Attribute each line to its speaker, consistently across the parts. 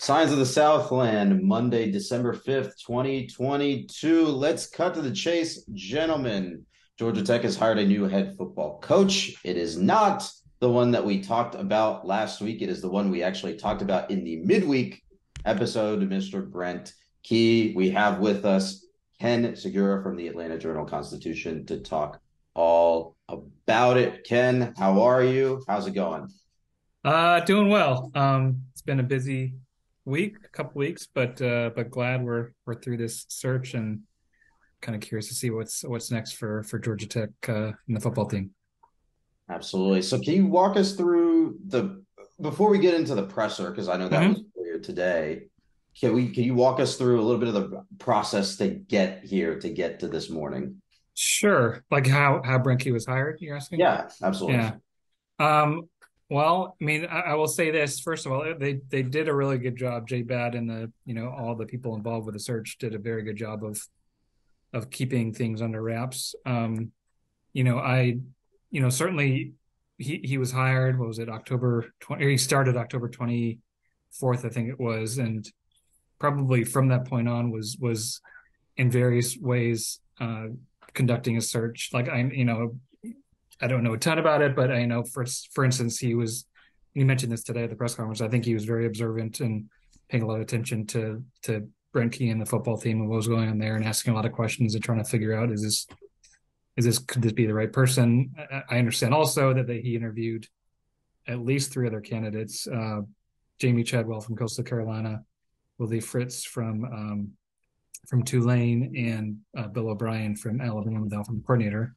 Speaker 1: Signs of the Southland, Monday, December 5th, 2022. Let's cut to the chase, gentlemen. Georgia Tech has hired a new head football coach. It is not the one that we talked about last week. It is the one we actually talked about in the midweek episode, Mr. Brent Key. We have with us Ken Sugiura from the Atlanta Journal-Constitution to talk all about it. Ken, how are you? How's it going?
Speaker 2: Doing well. It's been a busy week, a couple weeks, but glad we're through this search and kind of curious to see what's next for Georgia Tech in the football team.
Speaker 1: Absolutely. So can you walk us through the before we get into the presser, because I know that was
Speaker 2: hmm
Speaker 1: earlier today. Can you walk us through a little bit of the process to get here to get to this morning?
Speaker 2: Sure. Like how Brinke was hired, you're asking?
Speaker 1: Yeah, absolutely.
Speaker 2: Yeah. Um, well, I mean, I will say this. First of all, they did a really good job. Jay Bad and all the people involved with the search did a very good job of keeping things under wraps. I certainly he was hired. What was it, October 20? Or he started October 24th, I think it was, and probably from that point on was in various ways conducting a search. Like I don't know a ton about it, but I know for instance he mentioned this today at the press conference. I think he was very observant and paying a lot of attention to Brent Key and the football team and what was going on there, and asking a lot of questions and trying to figure out could this be the right person? I understand also that he interviewed at least three other candidates: Jamie Chadwell from Coastal Carolina, Willie Fritz from Tulane, and Bill O'Brien from Alabama, the offensive coordinator.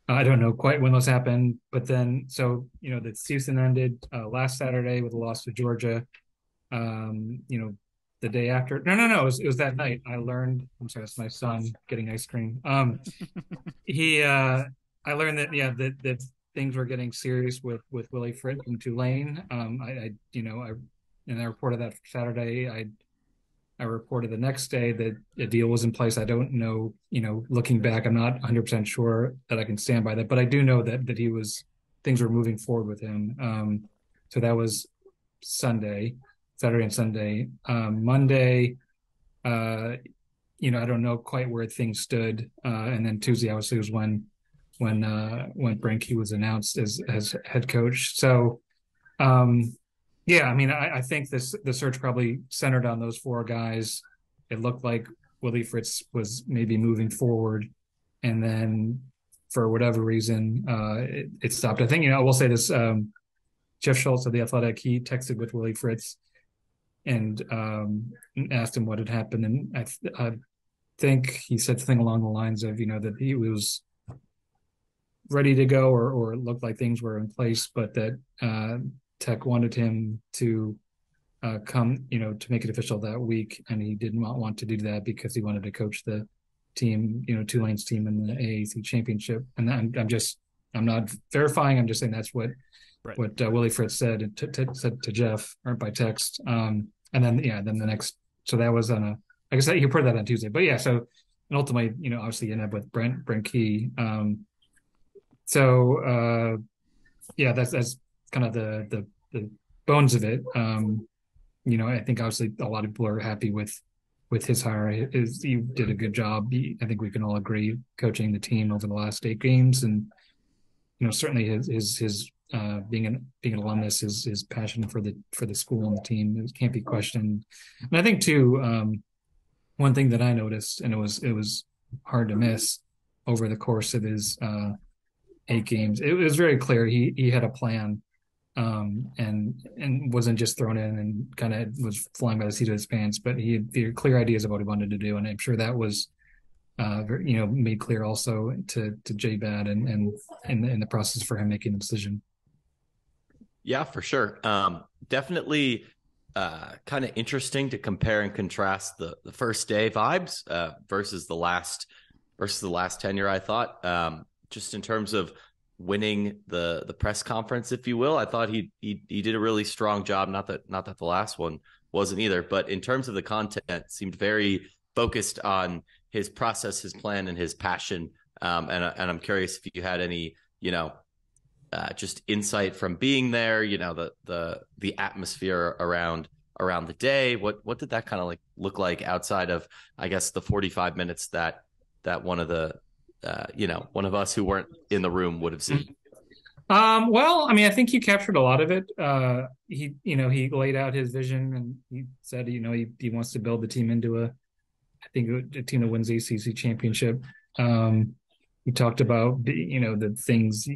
Speaker 2: I don't know quite when those happened, but then the season ended last Saturday with a loss to Georgia. The day after, no, it was that night. I learned. I'm sorry, it's my son getting ice cream. He I learned that that things were getting serious with Willie Fritz from Tulane. I reported that Saturday. I reported the next day that a deal was in place. I don't know, looking back, I'm not 100% sure that I can stand by that, but I do know that things were moving forward with him. So that was Saturday and Sunday. Monday, I don't know quite where things stood. And then Tuesday, obviously, was when Brinke was announced as head coach. So, yeah, I mean, I think the search probably centered on those four guys. It looked like Willie Fritz was maybe moving forward, and then for whatever reason, it stopped. I think I will say this: Jeff Schultz of the Athletic, he texted with Willie Fritz and asked him what had happened, and I think he said something along the lines of that he was ready to go, or it looked like things were in place, but that Tech wanted him to come, to make it official that week, and he did not want to do that because he wanted to coach the team, Tulane's team in the AAC championship. And I'm not verifying. I'm just saying that's what
Speaker 3: Right.
Speaker 2: Willie Fritz said to Jeff, or by text. And then the next. So that was on a. I guess he reported that on Tuesday. But yeah, so and ultimately, obviously, you end up with Brent Key. Yeah, that's kind of the bones of it. I think obviously a lot of people are happy with his hire. He did a good job. I think we can all agree coaching the team over the last 8 games, and certainly his being an alumnus, his passion for the school and the team, it can't be questioned. And I think too, one thing that I noticed, and it was hard to miss over the course of his 8 games, it was very clear he had a plan, and wasn't just thrown in and kind of was flying by the seat of his pants, but he had clear ideas of what he wanted to do, and I'm sure that was made clear also to Jay Bad and in the process for him making the decision.
Speaker 3: Yeah, for sure. Definitely kind of interesting to compare and contrast the first day vibes versus the last tenure, I thought. Just in terms of winning the press conference, if you will, I thought he did a really strong job. Not that the last one wasn't either, but in terms of the content, seemed very focused on his process, his plan, and his passion. And I'm curious if you had any, just insight from being there, the atmosphere around around the day. What did that kind of like look like outside of, I guess, the 45 minutes that one of the one of us who weren't in the room would have seen?
Speaker 2: Well, I mean, I think he captured a lot of it. He laid out his vision, and he said, he wants to build the team into I think, a team that wins the ACC championship. He talked about, the things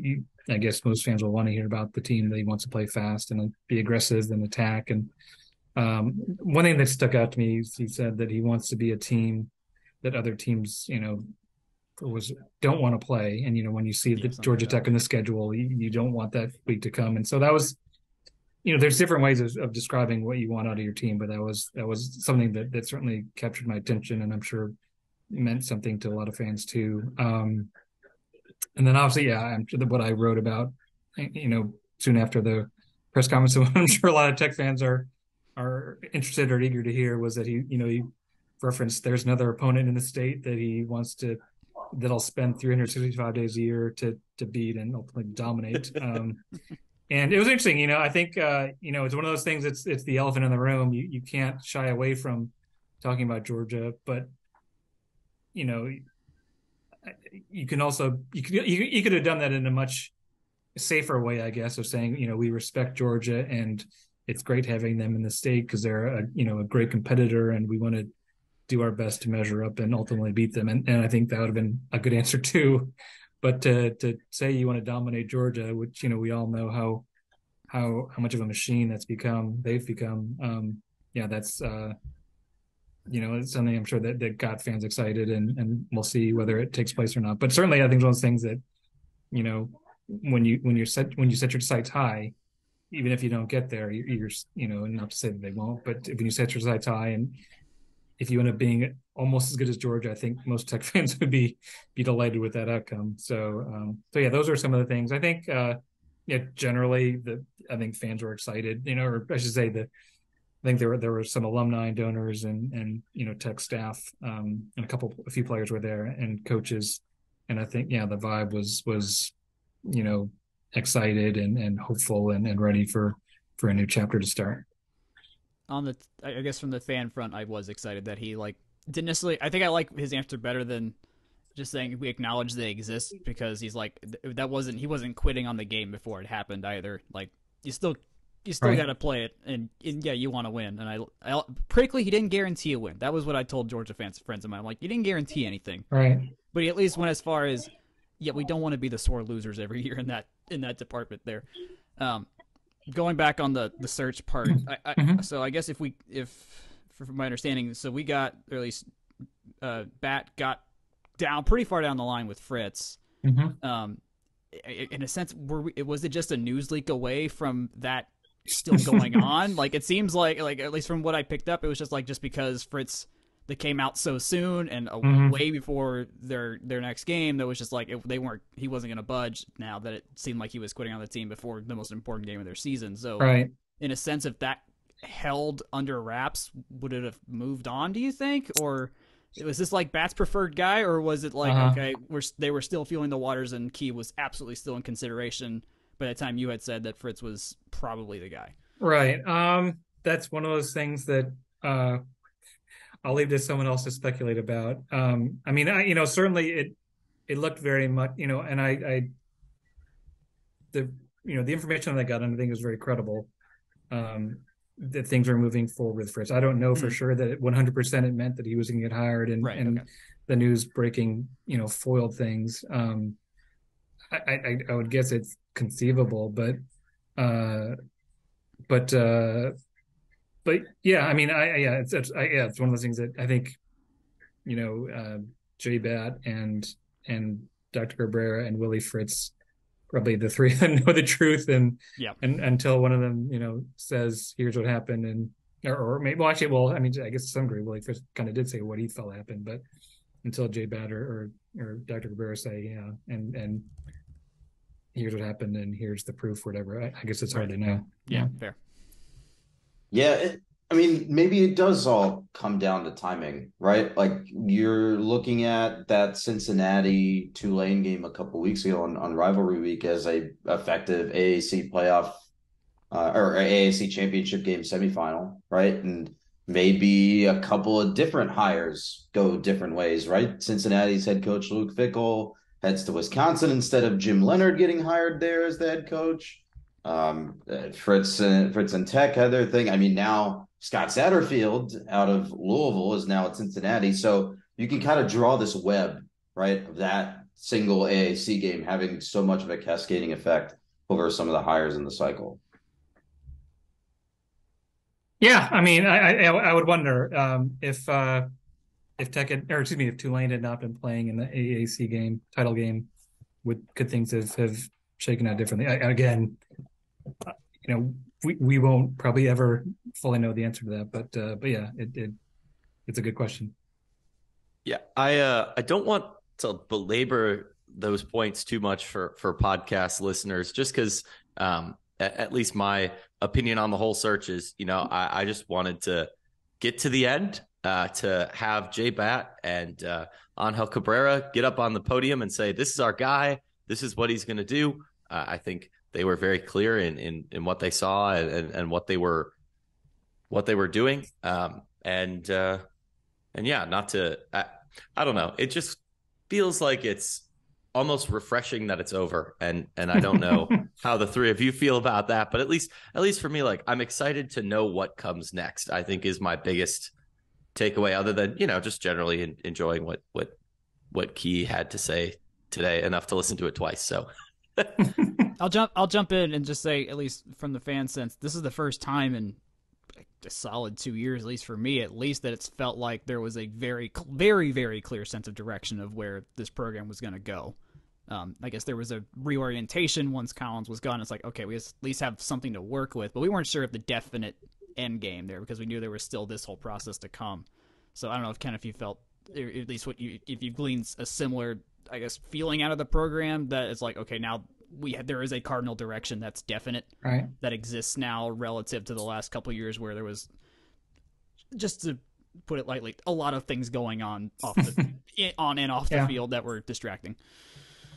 Speaker 2: I guess most fans will want to hear about the team, that he wants to play fast and be aggressive and attack. And one thing that stuck out to me is he said that he wants to be a team that other teams, don't want to play. And, when you see the Georgia Tech in the schedule, you don't want that week to come. And so that was, there's different ways of describing what you want out of your team, but that was something that certainly captured my attention, and I'm sure meant something to a lot of fans too. And then obviously, I'm sure that what I wrote about, soon after the press conference, I'm sure a lot of Tech fans are interested or eager to hear, was that he referenced there's another opponent in the state that I'll spend 365 days a year to beat and ultimately dominate. And it was interesting, I think, it's one of those things. It's the elephant in the room. You can't shy away from talking about Georgia, but you can also you could have done that in a much safer way, I guess, of saying, we respect Georgia and it's great having them in the state because they're a great competitor, and we want to do our best to measure up and ultimately beat them. And I think that would have been a good answer too. But to say you want to dominate Georgia, which we all know how much of a machine they've become. That's it's something I'm sure that got fans excited, and we'll see whether it takes place or not. But certainly, I think it's one of those things that when you set your sights high, even if you don't get there, you're not to say that they won't, but when you set your sights high, and if you end up being almost as good as Georgia, I think most Tech fans would be delighted with that outcome. So those are some of the things. I think, generally, I think fans were excited, or I should say I think there were some alumni, donors, and Tech staff, and a few players were there, and coaches, and I think the vibe was excited and hopeful and ready for a new chapter to start.
Speaker 4: I guess from the fan front, I was excited that he didn't necessarily. I think I like his answer better than just saying we acknowledge they exist, because he's like, he wasn't quitting on the game before it happened either. Like, you still right. Got to play it, and yeah, you want to win. And I critically, he didn't guarantee a win. That was what I told Georgia friends of mine. I'm like, you didn't guarantee anything,
Speaker 2: right? But
Speaker 4: he at least went as far as, we don't want to be the sore losers every year in that department there. Going back on the search part, so I guess if from my understanding, so we got, or at least Bat got down pretty far down the line with Fritz. In a sense, was it just a news leak away from that still going on? Like, it seems like at least from what I picked up, it was just because Fritz, they came out so soon and way before their next game, that was just like he wasn't going to budge, now that it seemed like he was quitting on the team before the most important game of their season. So
Speaker 2: right. In
Speaker 4: a sense, if that held under wraps, would it have moved on, do you think? Or was this like Bat's preferred guy, or was it like, okay, they were still feeling the waters and Key was absolutely still in consideration by the time you had said that Fritz was probably the guy?
Speaker 2: Right. That's one of those things that I'll leave to someone else to speculate about. I mean, certainly it looked very much, and the information that I got, and I think it was very credible, that things are moving forward with Fritz. I don't know for sure that 100% it meant that he was going to get hired, and the news breaking, foiled things. I would guess it's conceivable, but yeah, I mean, it's one of those things that I think, J Bat and Dr. Cabrera and Willie Fritz, probably the three that know the truth, and until one of them, says here's what happened, and or maybe, I mean, I guess to some degree Willie Fritz kind of did say what he felt happened, but until J Bat or Dr. Cabrera say and here's what happened and here's the proof, whatever, I guess it's hard to know.
Speaker 4: Yeah, fair.
Speaker 1: Yeah, I mean, maybe it does all come down to timing, right? Like, you're looking at that Cincinnati Tulane game a couple weeks ago on rivalry week as a effective AAC playoff or AAC championship game semifinal, right? And maybe a couple of different hires go different ways, right? Cincinnati's head coach Luke Fickell heads to Wisconsin instead of Jim Leonard getting hired there as the head coach. Fritz and Tech had their thing. I mean, now Scott Satterfield out of Louisville is now at Cincinnati. So you can kind of draw this web, right, of that single AAC game having so much of a cascading effect over some of the hires in the cycle.
Speaker 2: Yeah, I mean, I would wonder if Tech had, or excuse me, if Tulane had not been playing in the AAC title game, could things have shaken out differently? Again, we won't probably ever fully know the answer to that, but yeah, it's a good question.
Speaker 3: Yeah, I don't want to belabor those points too much for podcast listeners, just because at least my opinion on the whole search is, I just wanted to get to the end, to have Jay Batt and Angel Cabrera get up on the podium and say, this is our guy, this is what he's going to do. I think they were very clear in what they saw and what they were doing. And yeah, not to, I don't know. It just feels like it's almost refreshing that it's over. And I don't know how the three of you feel about that, but at least for me, like, I'm excited to know what comes next, I think is my biggest takeaway, other than, just generally enjoying what Key had to say today enough to listen to it twice. So
Speaker 4: I'll jump in and just say, at least from the fan sense, this is the first time in a solid 2 years, at least for me, at least, that it's felt like there was a very, very, very clear sense of direction of where this program was going to go. I guess there was a reorientation once Collins was gone. It's like, okay, we at least have something to work with, but we weren't sure of the definite end game there because we knew there was still this whole process to come. So I don't know if you felt, at least if you've gleaned a similar, I guess, feeling out of the program, that it's like, okay, now there is a cardinal direction that's definite,
Speaker 2: right,
Speaker 4: that exists now relative to the last couple of years where there was, just to put it lightly, a lot of things going on on and off the field that were distracting.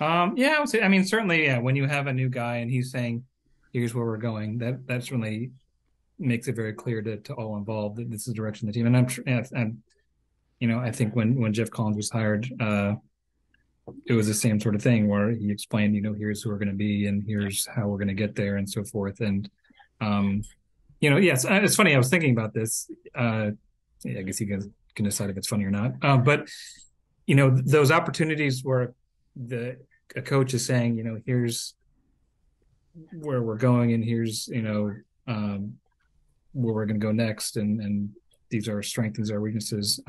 Speaker 2: Yeah, I would say, I mean, certainly, yeah, when you have a new guy and he's saying, here's where we're going, that certainly makes it very clear to all involved that this is the direction of the team. And I'm sure, I think when Jeff Collins was hired, it was the same sort of thing where he explained, here's who we're going to be and here's how we're going to get there and so forth. And, yes, it's funny. I was thinking about this. I guess you guys can decide if it's funny or not. But, those opportunities where a coach is saying, here's where we're going and here's, where we're going to go next. And these are our strengths, these are our weaknesses.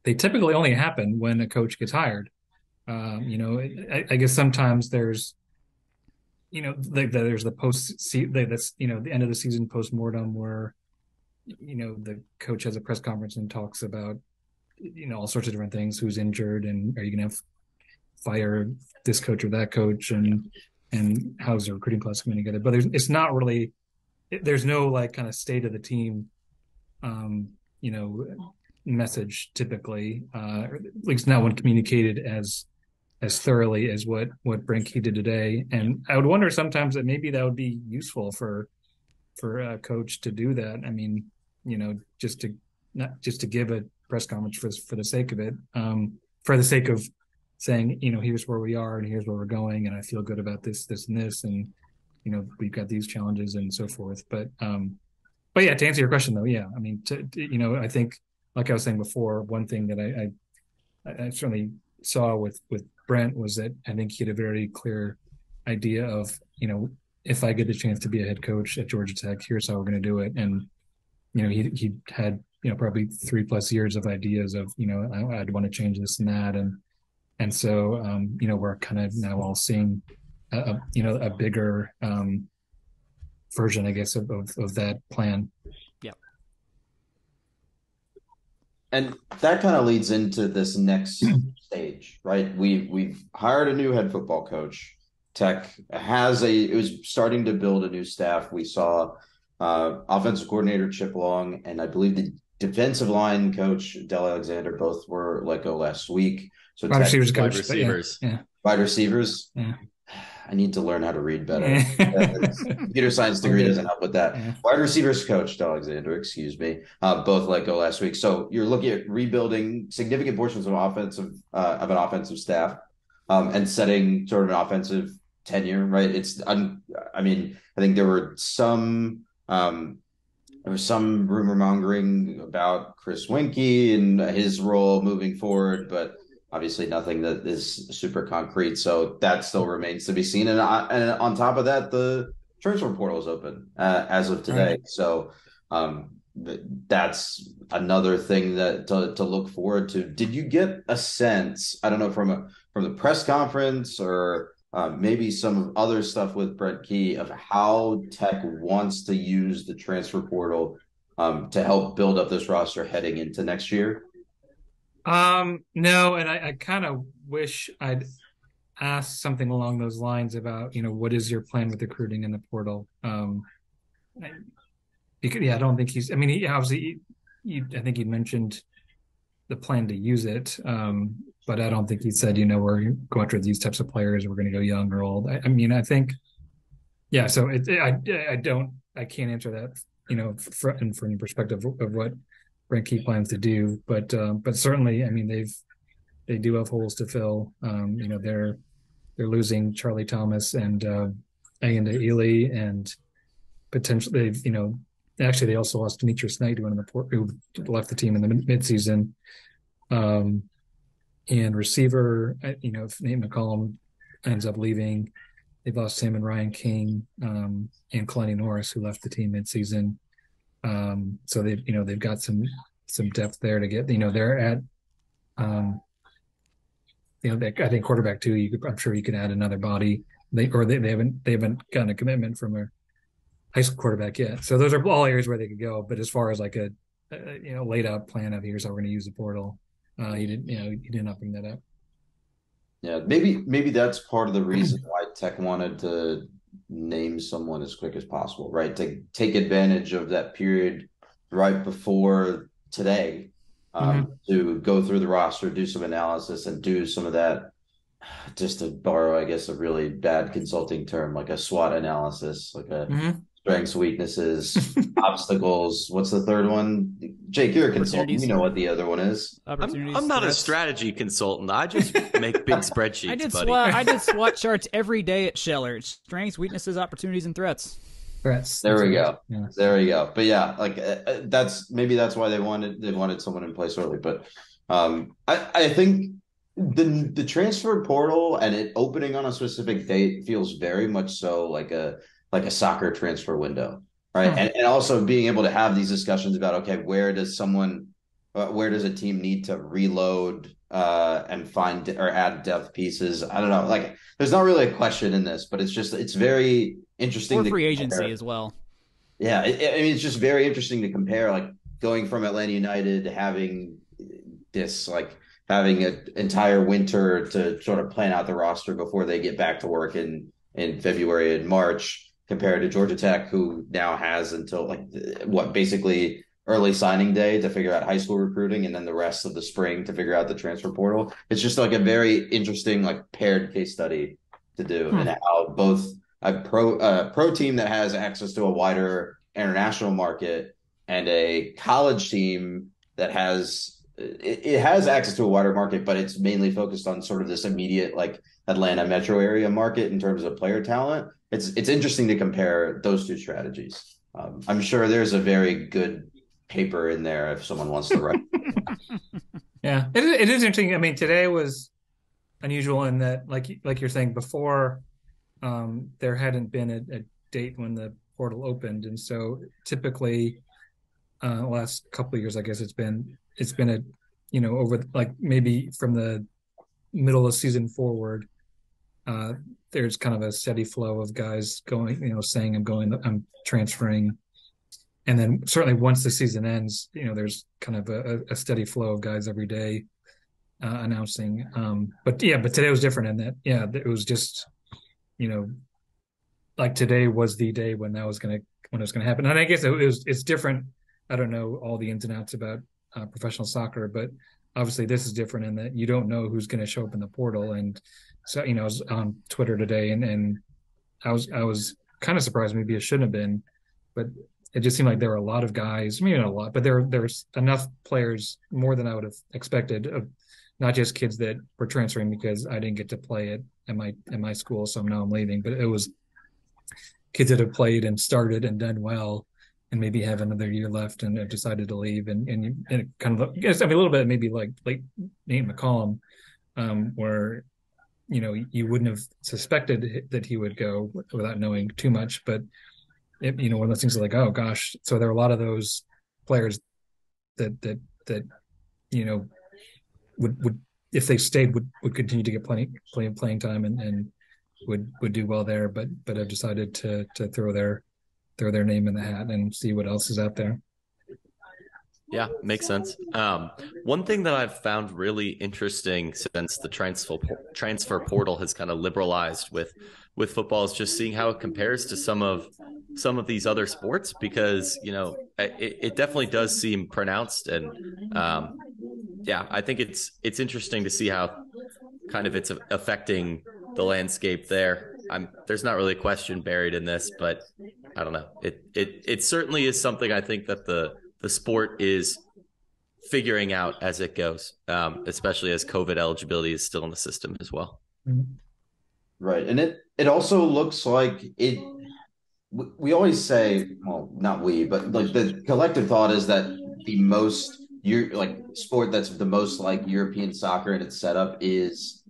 Speaker 2: They typically only happen when a coach gets hired. I guess sometimes there's, there's the that's, the end of the season postmortem where, the coach has a press conference and talks about, all sorts of different things, who's injured and are you going to fire this coach or that coach and how's the recruiting class coming together. But it's not really, there's no like kind of state of the team, message typically, or at least not when communicated as thoroughly as what Brinke did today. And I would wonder sometimes that maybe that would be useful for a coach to do that. I mean, just to give a press conference for the sake of it, for the sake of saying, here's where we are and here's where we're going, and I feel good about this and this, and we've got these challenges and so forth. But yeah, to answer your question though, yeah, I mean, I think, like I was saying before, one thing that I certainly saw with Brent was that I think he had a very clear idea of, if I get the chance to be a head coach at Georgia Tech, here's how we're going to do it. And, he had, probably 3+ years of ideas of, I'd want to change this and that. And so, we're kind of now all seeing a bigger version, I guess, of that plan.
Speaker 4: Yeah.
Speaker 1: And that kind of leads into this next stage, right? We've hired a new head football coach. Tech it was starting to build a new staff. We saw offensive coordinator Chip Long, and I believe the defensive line coach Del Alexander both were let go last week. So
Speaker 2: Wide receivers.
Speaker 1: Wide receivers. Yeah.
Speaker 2: I
Speaker 1: I need to learn how to read better. Computer science degree doesn't help with that.
Speaker 2: Yeah.
Speaker 1: Wide receivers coach, Alexander, excuse me, both let go last week. So you're looking at rebuilding significant portions of an offensive staff, and setting sort of an offensive tenure, right? I mean, I think there was some rumor mongering about Chris Winkie and his role moving forward, but obviously nothing that is super concrete. So that still remains to be seen. And on top of that, the transfer portal is open as of today.
Speaker 2: Right.
Speaker 1: So that's another thing that to look forward to. Did you get a sense? I don't know, from the press conference or maybe some other stuff with Brent Key, of how Tech wants to use the transfer portal to help build up this roster heading into next year?
Speaker 2: No, and I kind of wish I'd asked something along those lines about, what is your plan with recruiting in the portal? Because I don't think I mean, he obviously, I think he mentioned the plan to use it, but I don't think he said, we're going after these types of players, we're going to go young or old. I mean, I think, yeah. So I can't answer that, from the perspective of what Brent Key plans to do, but certainly, I mean, they do have holes to fill. They're losing Charlie Thomas and Ayanda Ely, and potentially actually they also lost Demetrius Knight, who left the team in the midseason. And receiver, if Nate McCollum ends up leaving, they've lost him and Ryan King, and Kalani Norris, who left the team midseason. So they've got some depth there to get. They're at, I think quarterback too. I'm sure you could add another body. They haven't gotten a commitment from a high school quarterback yet. So those are all areas where they could go. But as far as like a laid out plan of here's how we're going to use the portal, he did not bring that up.
Speaker 1: Yeah, maybe that's part of the reason why Tech wanted to name someone as quick as possible, right? To take advantage of that period right before today, to go through the roster, do some analysis, and do some of that, just to borrow, I guess, a really bad consulting term, like a SWOT analysis, like a strengths, weaknesses, obstacles. What's the third one? Jake, you're a consultant. You know what the other one is.
Speaker 3: I'm not a strategy consultant. I just make big spreadsheets, buddy.
Speaker 4: I did SWOT charts every day at Scheller. It's strengths, weaknesses, opportunities, and threats.
Speaker 1: There we go. Yeah. There we go. But yeah, like that's why they wanted someone in place early. But I think the transfer portal and it opening on a specific date feels very much so like a soccer transfer window, right? And also being able to have these discussions about, okay, where does a team need to reload and find or add depth pieces? I don't know. Like, there's not really a question in this, but it's very interesting.
Speaker 4: Or free agency as well.
Speaker 1: Yeah, I mean, it's just very interesting to compare, like going from Atlanta United to having an entire winter to sort of plan out the roster before they get back to work in February and March, compared to Georgia Tech, who now has until basically early signing day to figure out high school recruiting, and then the rest of the spring to figure out the transfer portal. It's just like a very interesting, paired case study to do, and how both a pro team that has access to a wider international market and a college team that has access to a wider market, but it's mainly focused on sort of this immediate Atlanta metro area market in terms of player talent. It's interesting to compare those two strategies. I'm sure there's a very good paper in there if someone wants to write.
Speaker 2: Yeah, it is interesting. I mean, today was unusual in that, like you're saying before, there hadn't been a date when the portal opened, and so typically, last couple of years, I guess it's been over maybe from the middle of the season forward. There's kind of a steady flow of guys going, saying I'm transferring. And then certainly once the season ends, there's kind of a steady flow of guys every day announcing. But today was different in that, it was just, today was the day when it was going to happen. And I guess it's different. I don't know all the ins and outs about professional soccer, but obviously this is different in that you don't know who's going to show up in the portal. And so, I was on Twitter today, and I was kind of surprised. Maybe it shouldn't have been, but it just seemed like there were a lot of guys, maybe not a lot, but there's enough players, more than I would have expected, of not just kids that were transferring because I didn't get to play it at my school, so now I'm leaving. But it was kids that have played and started and done well, and maybe have another year left and have decided to leave. And it kind of, I guess, a little bit maybe like Nate McCollum, where you wouldn't have suspected that he would go without knowing too much, but one of those things is like, oh gosh. So there are a lot of those players that you know would if they stayed would continue to get playing time and would do well there, but have decided to throw their name in the hat and see what else is out there.
Speaker 3: Yeah, makes sense. One thing that I've found really interesting since the transfer portal has kind of liberalized with football is just seeing how it compares to some of these other sports, because it definitely does seem pronounced. And yeah, I think it's interesting to see how kind of it's affecting the landscape there. There's not really a question buried in this, but I don't know. It certainly is something I think that the sport is figuring out as it goes, especially as COVID eligibility is still in the system as well.
Speaker 1: Right. And it also looks like we always say, well, not we, but like the collective thought is that the most sport that's the most like European soccer in its setup is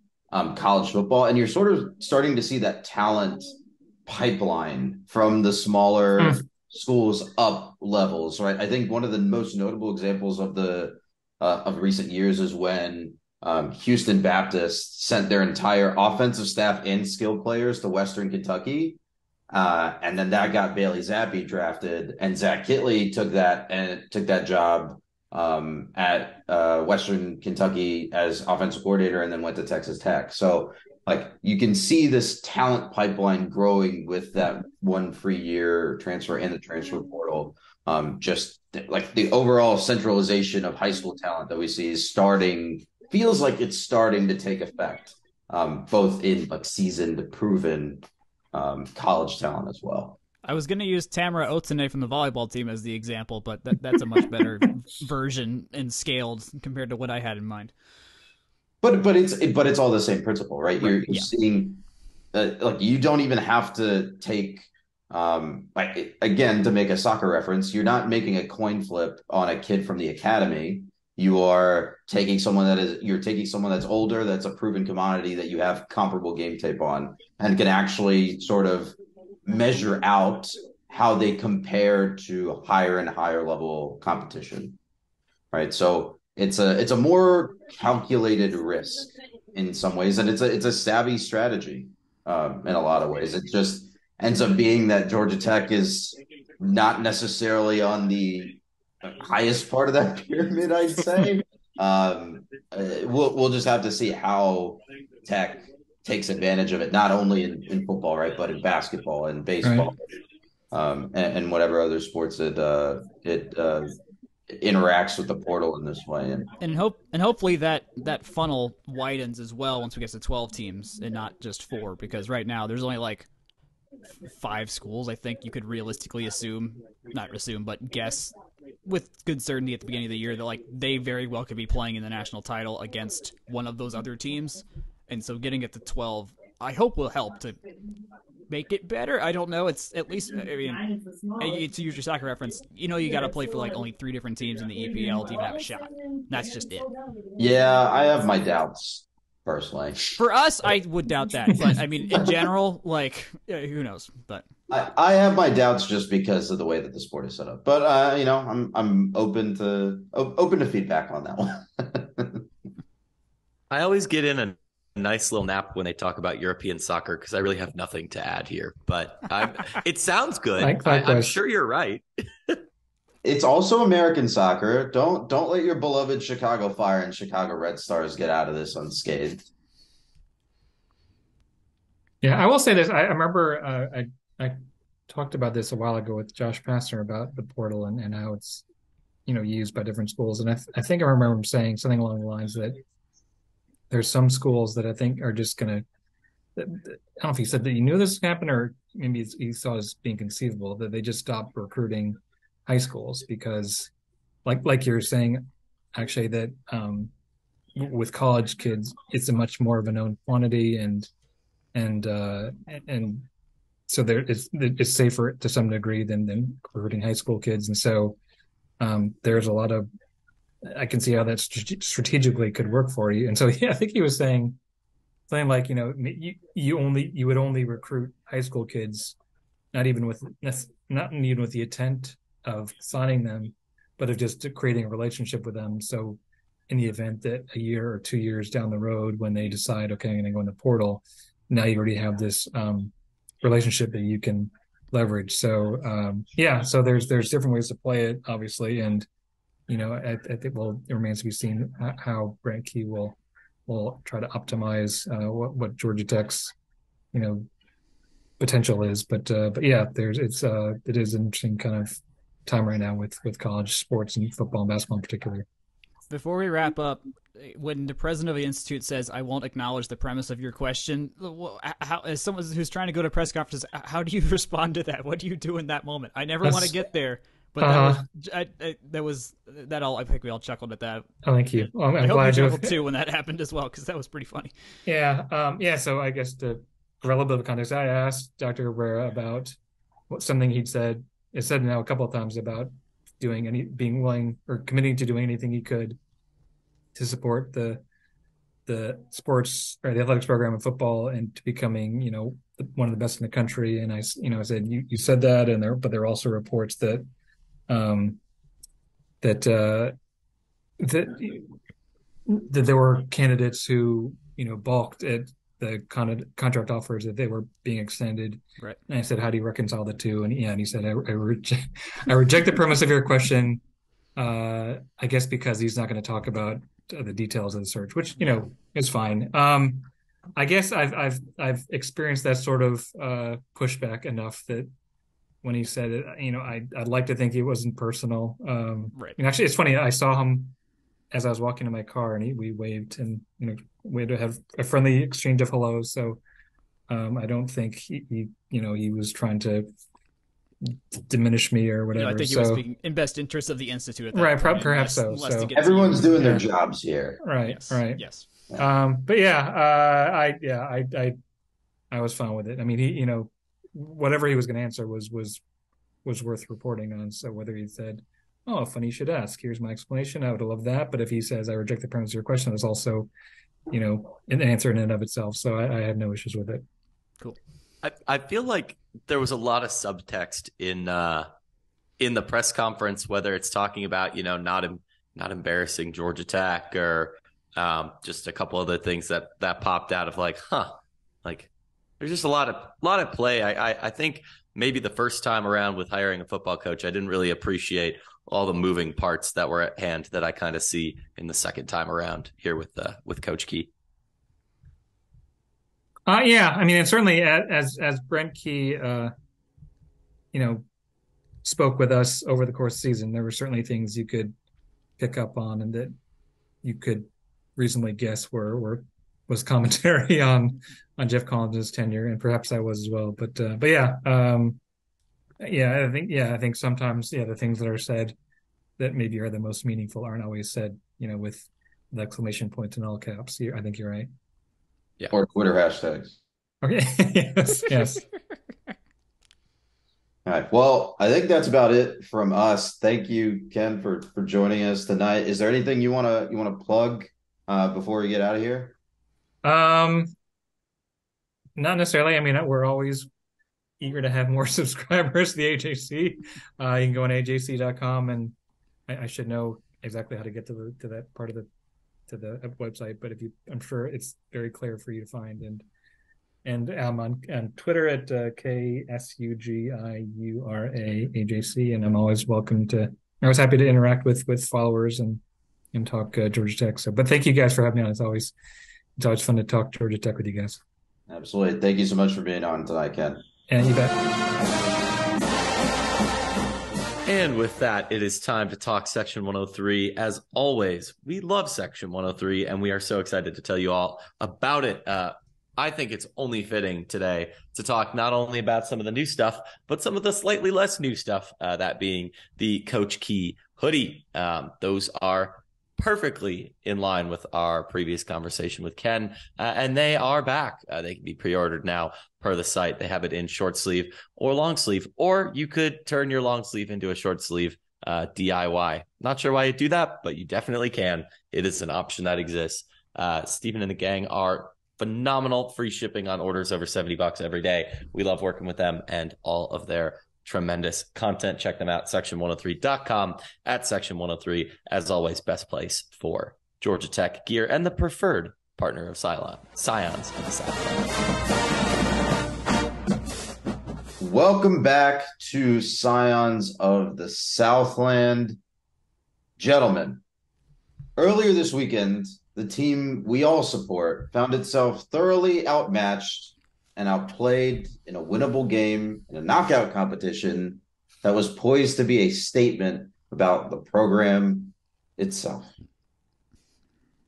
Speaker 1: college football. And you're sort of starting to see that talent pipeline from the smaller schools up levels, right? I think one of the most notable examples of recent years is when Houston Baptist sent their entire offensive staff and skilled players to Western Kentucky, and then that got Bailey Zappi drafted, and Zach Kitley took that job at Western Kentucky as offensive coordinator, and then went to Texas Tech. So like you can see this talent pipeline growing with that one free year transfer and the transfer portal. Just like the overall centralization of high school talent that we see feels like it's starting to take effect, both in like seasoned, proven college talent as well.
Speaker 4: I was going to use Tamara Otsune from the volleyball team as the example, but that's a much better version and scaled compared to what I had in mind.
Speaker 1: But it's all the same principle, right? You're
Speaker 4: Yeah.
Speaker 1: seeing like you don't even have to take like again, to make a soccer reference, you're not making a coin flip on a kid from the academy. You are taking someone that's older, that's a proven commodity that you have comparable game tape on, and can actually sort of measure out how they compare to higher and higher level competition, right? So it's a more calculated risk in some ways, and it's a savvy strategy in a lot of ways. It just ends up being that Georgia Tech is not necessarily on the highest part of that pyramid, I'd say. We'll just have to see how Tech takes advantage of it, not only in football, right, but in basketball and baseball, right. And whatever other sports it interacts with the portal in this way.
Speaker 4: And hopefully that funnel widens as well once we get to 12 teams and not just 4, because right now there's only like 5 schools I think you could realistically guess with good certainty at the beginning of the year that like they very well could be playing in the national title against one of those other teams. And so getting it to 12, I hope, will help to make it better. I don't know. It's at least, I mean, to use your soccer reference, you got to play for like only 3 different teams in the EPL to even have a shot. That's just it.
Speaker 1: Yeah, I have my doubts, personally.
Speaker 4: For us, I would doubt that. But, I mean, in general, like, who knows? But
Speaker 1: I have my doubts just because of the way that the sport is set up. But, I'm open to feedback on that one.
Speaker 3: I always get in a nice little nap when they talk about European soccer because I really have nothing to add here, but it sounds good. I'm sure you're right.
Speaker 1: It's also American soccer. Don't let your beloved Chicago Fire and Chicago Red Stars get out of this unscathed.
Speaker 2: Yeah, I will say this. I remember I talked about this a while ago with Josh Pastner about the portal and how it's used by different schools. And I think I remember him saying something along the lines that there's some schools that I think are just going to, I don't know if he said that he knew this would happen or maybe he saw it as being conceivable, that they just stopped recruiting high schools because like you're saying, actually, that with college kids, it's a much more of a known quantity and so it's safer to some degree than recruiting high school kids. And so there's a lot of, I can see how that strategically could work for you. And so, yeah, I think he was saying something like, you would only recruit high school kids, not even with the intent of signing them, but of just creating a relationship with them. So in the event that a year or 2 years down the road, when they decide, okay, I'm going to go in the portal, now you already have this relationship that you can leverage. So so there's different ways to play it, obviously, and I think it remains to be seen how Brent Key will try to optimize what Georgia Tech's potential is. But yeah, it is an interesting kind of time right now with college sports and football and basketball in particular.
Speaker 4: Before we wrap up, when the president of the institute says, "I won't acknowledge the premise of your question," how, as someone who's trying to go to press conferences, how do you respond to that? What do you do in that moment? I never want to get there, but that all. I think we all chuckled at that.
Speaker 2: Oh, thank you. Well,
Speaker 4: I hope you chuckled too when that happened as well, because that was pretty funny.
Speaker 2: Yeah. So I guess to provide a little bit of context, I asked Dr. Cabrera about something he'd said. It said now a couple of times about being willing or committing to doing anything he could to support the sports or the athletics program in football and to becoming, one of the best in the country. And I said, you said that, but there are also reports that that there were candidates who, balked at the contract offers that they were being extended.
Speaker 4: Right.
Speaker 2: And I said, how do you reconcile the two? And he said, I reject the premise of your question. I guess because he's not going to talk about the details of the search, which, is fine. I guess I've experienced that sort of pushback enough that when he said it, I'd like to think it wasn't personal.
Speaker 4: Right.
Speaker 2: And actually, it's funny. I saw him as I was walking to my car, and we waved, and we had to have a friendly exchange of hellos. So I don't think he was trying to diminish me or whatever.
Speaker 4: I think he was speaking in best interest of the institute at that
Speaker 2: right,
Speaker 4: point,
Speaker 2: perhaps so. So
Speaker 1: everyone's doing their jobs here,
Speaker 2: right?
Speaker 4: Yes.
Speaker 2: Right.
Speaker 4: Yes.
Speaker 2: But I was fine with it. I mean, he, whatever he was going to answer was worth reporting on. So whether he said, "Oh, funny you should ask. Here's my explanation," I would have loved that. But if he says, "I reject the premise of your question," it's also, an answer in and of itself. So I had no issues with it.
Speaker 4: Cool.
Speaker 3: I feel like there was a lot of subtext in the press conference, whether it's talking about not embarrassing Georgia Tech or just a couple other things that popped out of there's just a lot of play. I think maybe the first time around with hiring a football coach, I didn't really appreciate all the moving parts that were at hand that I kind of see in the second time around here with Coach Key.
Speaker 2: I mean, and certainly as Brent Key, spoke with us over the course of the season, there were certainly things you could pick up on and that you could reasonably guess was commentary on Jeff Collins' tenure, and perhaps I was as well. But I think sometimes the things that are said that maybe are the most meaningful aren't always said, with the exclamation points in all caps. I think you're right.
Speaker 3: Yeah.
Speaker 1: Or Twitter hashtags.
Speaker 2: Okay. Yes.
Speaker 1: All right. Well, I think that's about it from us. Thank you, Ken, for joining us tonight. Is there anything you want to plug before we get out of here?
Speaker 2: Not necessarily. I mean, we're always eager to have more subscribers to the AJC. You can go on ajc.com, and I should know exactly how to get to that part of the website. But I'm sure it's very clear for you to find. And I'm on Twitter at KSUGIURA AJC, and I'm always happy to interact with followers and talk Georgia Tech. So, but thank you guys for having me on. It's always fun to talk Georgia Tech with you guys.
Speaker 1: Absolutely. Thank you so much for being on tonight, Ken.
Speaker 2: Yeah, you bet.
Speaker 3: And with that, it is time to talk Section 103. As always, we love Section 103, and we are so excited to tell you all about it. I think it's only fitting today to talk not only about some of the new stuff, but some of the slightly less new stuff, that being the Coach Key hoodie. Those are perfectly in line with our previous conversation with Ken, and they are back. They can be pre-ordered now per the site. They have it in short sleeve or long sleeve, or you could turn your long sleeve into a short sleeve DIY. Not sure why you do that, but you definitely can. It is an option that exists. Stephen and the gang are phenomenal. Free shipping on orders over $70 every day. We love working with them and all of their tremendous content. Check them out, section103.com, at section 103. As always, best place for Georgia Tech gear and the preferred partner of Scions of the Southland.
Speaker 1: Welcome back to Scions of the Southland. Gentlemen, earlier this weekend, the team we all support found itself thoroughly outmatched and outplayed in a winnable game in a knockout competition that was poised to be a statement about the program itself.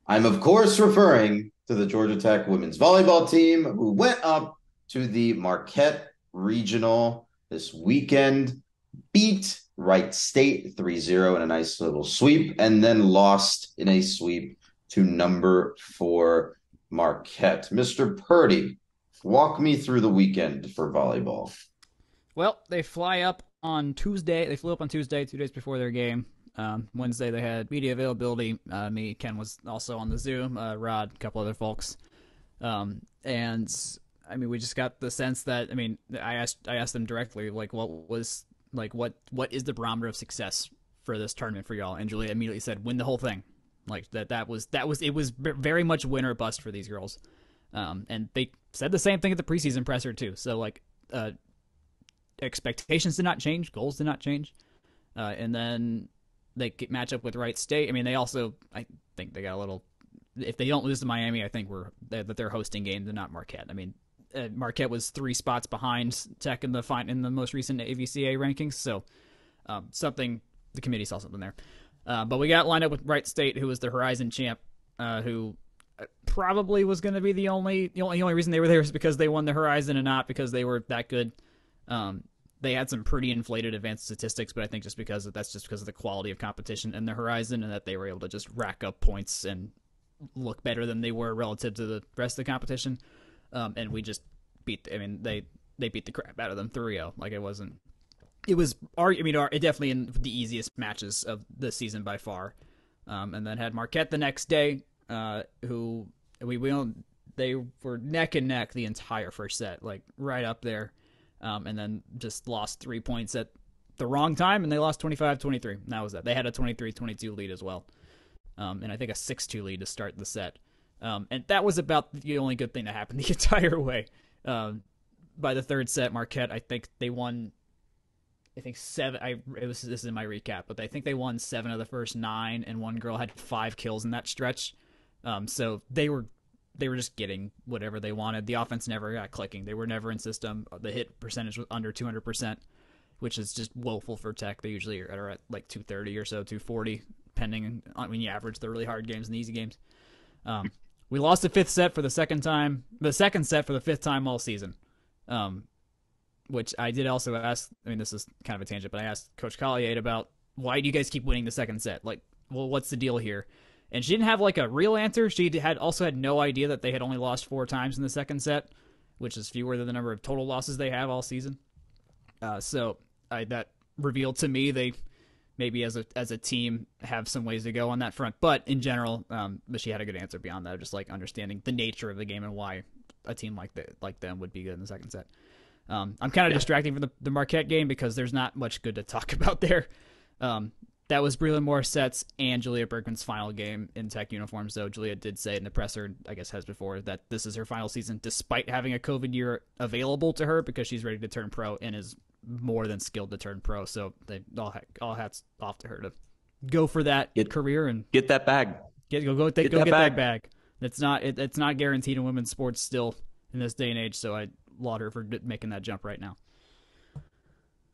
Speaker 1: I'm, of course, referring to the Georgia Tech women's volleyball team, who went up to the Marquette Regional this weekend, beat Wright State 3-0 in a nice little sweep, and then lost in a sweep to number 4 Marquette. Mr. Purdy, walk me through the weekend for volleyball.
Speaker 4: Well, they fly up on Tuesday. They flew up on Tuesday, 2 days before their game. Wednesday, they had media availability. Ken was also on the Zoom. Rod, a couple other folks. And I mean, we just got the sense that, I mean, I asked them directly, like, what is the barometer of success for this tournament for y'all? And Julia immediately said, win the whole thing. Like it was very much win or bust for these girls. And they said the same thing at the preseason presser too. So like, expectations did not change, goals did not change. And then they match up with Wright State. I mean, they also, I think they got a little, if they don't lose to Miami, I think that they're hosting games and not Marquette. I mean, Marquette was 3 spots behind Tech in the most recent AVCA rankings. So, the committee saw something there. But we got lined up with Wright State, who was the Horizon champ, who probably was going to be the only reason they were there is because they won the Horizon and not because they were that good. They had some pretty inflated advanced statistics, but I think that's just because of the quality of competition in the Horizon and that they were able to just rack up points and look better than they were relative to the rest of the competition. And we just they beat the crap out of them 3-0. Like it was definitely in the easiest matches of the season by far. And then had Marquette the next day, who they were neck and neck the entire first set, like right up there. And then just lost 3 points at the wrong time, and they lost 25-23. And that was that. They had a 23-22 lead as well. And I think a 6-2 lead to start the set. And that was about the only good thing that happened the entire way. By the third set, Marquette, I think they won, 7. This is in my recap, but I think they won 7 of the first 9, and one girl had 5 kills in that stretch. So they were just getting whatever they wanted. The offense never got clicking. They were never in system. The hit percentage was under 200%, which is just woeful for Tech. They usually are at like 230 or so, 240, depending on when you average the really hard games and the easy games. We lost the 5th set for the second set for the 5th time all season. Which I did also ask, I mean, this is kind of a tangent, but I asked Coach Collier about why do you guys keep winning the second set? Like, well, what's the deal here? And she didn't have like a real answer. She also had no idea that they had only lost 4 times in the second set, which is fewer than the number of total losses they have all season. So that revealed to me they maybe as a team have some ways to go on that front. But in general, but she had a good answer beyond that, just like understanding the nature of the game and why a team like them would be good in the second set. I'm kind of distracting from the Marquette game because there's not much good to talk about there. That was Breland Morissette's and Julia Bergman's final game in Tech uniforms, though. Julia did say in the presser, I guess has before, that this is her final season despite having a COVID year available to her because she's ready to turn pro and is more than skilled to turn pro. So they all hats off to her to go for that career and
Speaker 3: get that bag.
Speaker 4: Get that bag. It's not guaranteed in women's sports still in this day and age, so I laud her for making that jump right now.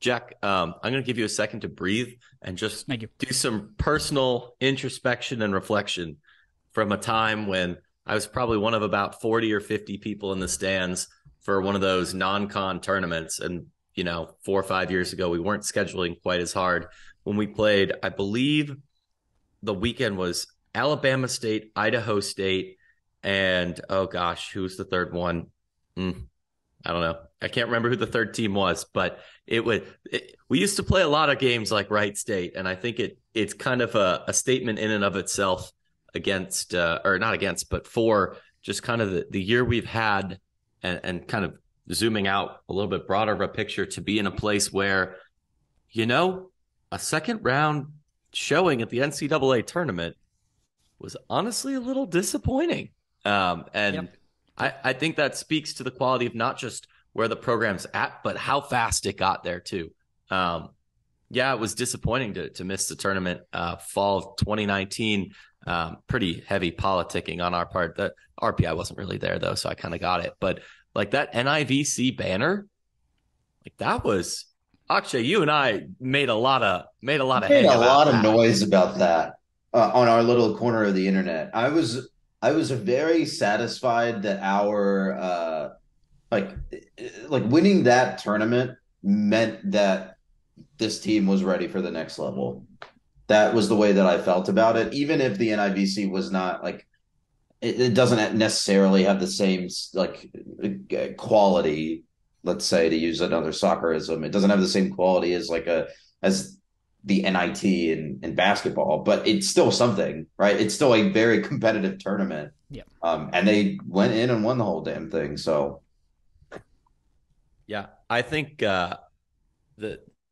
Speaker 3: Jack, I'm going to give you a second to breathe and just
Speaker 4: Thank you.
Speaker 3: do some personal introspection and reflection from a time when I was probably one of about 40 or 50 people in the stands for one of those non-con tournaments. And, 4 or 5 years ago, we weren't scheduling quite as hard when we played. I believe the weekend was Alabama State, Idaho State, and, oh gosh, who was the third one? I don't know. I can't remember who the third team was, but we used to play a lot of games like Wright State, and I think it's kind of a statement in and of itself against, or not against, but for just kind of the year we've had, and kind of zooming out a little bit broader of a picture, to be in a place where, a second round showing at the NCAA tournament was honestly a little disappointing. Yep. I think that speaks to the quality of not just where the program's at, but how fast it got there too. It was disappointing to miss the tournament fall of 2019. Pretty heavy politicking on our part. The RPI wasn't really there though, so I kind of got it. But like that NIVC banner, like that was Akshay. You and I made a lot of
Speaker 1: noise about that on our little corner of the internet. I was very satisfied that our like winning that tournament meant that this team was ready for the next level. That was the way that I felt about it. Even if the NIVC was not like, it doesn't necessarily have the same quality, let's say, to use another soccerism. It doesn't have the same quality as as the NIT in basketball, but it's still something, right? It's still a very competitive tournament.
Speaker 4: Yeah.
Speaker 1: And they went in and won the whole damn thing. So
Speaker 3: yeah, I think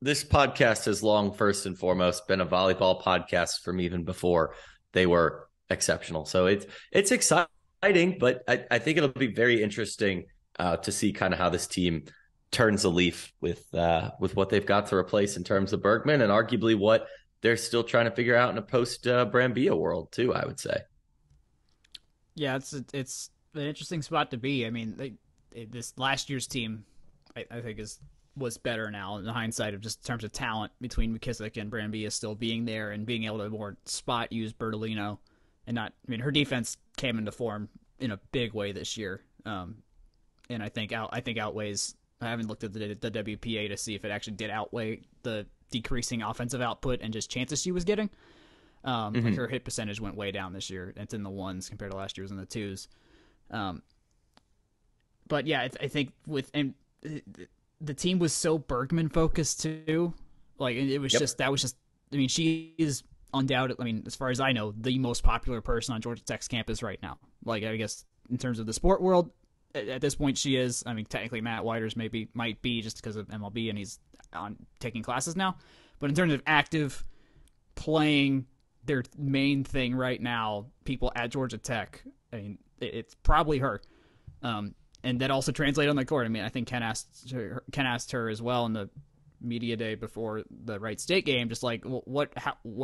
Speaker 3: this podcast has long, first and foremost, been a volleyball podcast from even before they were exceptional. So it's exciting, but I think it'll be very interesting to see kind of how this team turns a leaf with what they've got to replace in terms of Bergman, and arguably what they're still trying to figure out in a post Brambilla world too, I would say.
Speaker 4: Yeah, it's an interesting spot to be. I mean, this last year's team, I think was better now in hindsight of just in terms of talent between McKissick and Brambilla still being there and being able to more spot use Bertolino and not. I mean, her defense came into form in a big way this year, and I think outweighs. I haven't looked at the WPA to see if it actually did outweigh the decreasing offensive output and just chances she was getting. Like her hit percentage went way down this year. It's in the ones compared to last year was in the twos. But yeah, I think the team was so Bergman focused too. Like it was just. I mean, she is undoubtedly. I mean, as far as I know, the most popular person on Georgia Tech's campus right now. Like I guess in terms of the sport world. At this point, she is. I mean, technically, Matt Whiters might be just because of MLB and he's taking classes now. But in terms of active playing, their main thing right now, people at Georgia Tech, I mean, it's probably her. And that also translated on the court. I mean, I think Ken asked her as well in the media day before the Wright State game, just like, well, what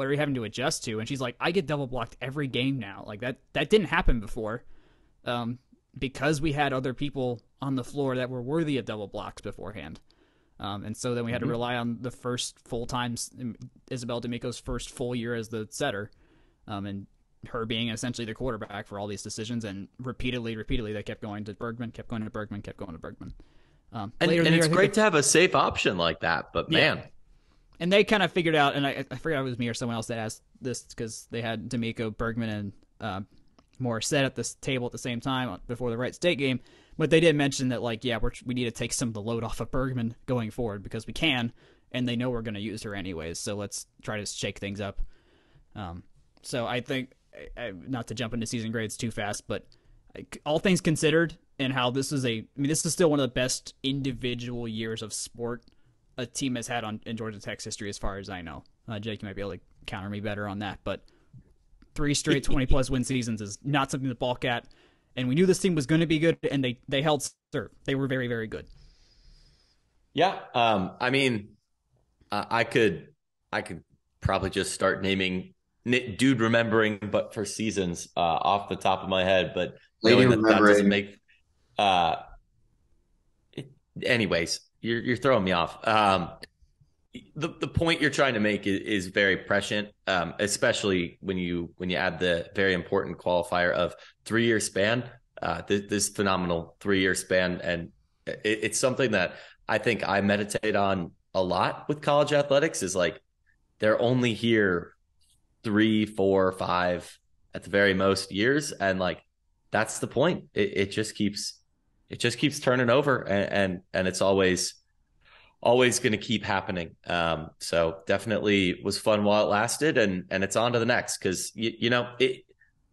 Speaker 4: are you having to adjust to? And she's like, I get double blocked every game now. Like that didn't happen before. Because we had other people on the floor that were worthy of double blocks beforehand. And so then we had to rely on the first full-time, Isabel D'Amico's first full year as the setter, and her being essentially the quarterback for all these decisions. And repeatedly, they kept going to Bergman. And
Speaker 3: it's great to have a safe option like that, but man.
Speaker 4: And they kind of figured out, and I forgot it was me or someone else that asked this because they had D'Amico, Bergman, and Morissette at this table at the same time before the Wright State game, but they did mention that we need to take some of the load off of Bergman going forward because we can, and they know we're going to use her anyways. So let's try to shake things up. So I think, not to jump into season grades too fast, but all things considered, and how this is still one of the best individual years of sport a team has had in Georgia Tech's history, as far as I know. Jake, you might be able to counter me better on that, but 3 straight 20-plus win seasons is not something to balk at. And we knew this team was going to be good, and they held serve. They were very, very good.
Speaker 3: Yeah. I mean, I could probably just start naming dude remembering, but for seasons off the top of my head. But knowing that doesn't make. Anyways, you're throwing me off. the point you're trying to make is very prescient, especially when you add the very important qualifier of 3-year span. This phenomenal 3-year span, and it's something that I think I meditate on a lot with college athletics. Is like they're only here 3, 4, 5 at the very most years, and like that's the point. It just keeps turning over, and it's always going to keep happening. So definitely was fun while it lasted, and it's on to the next, because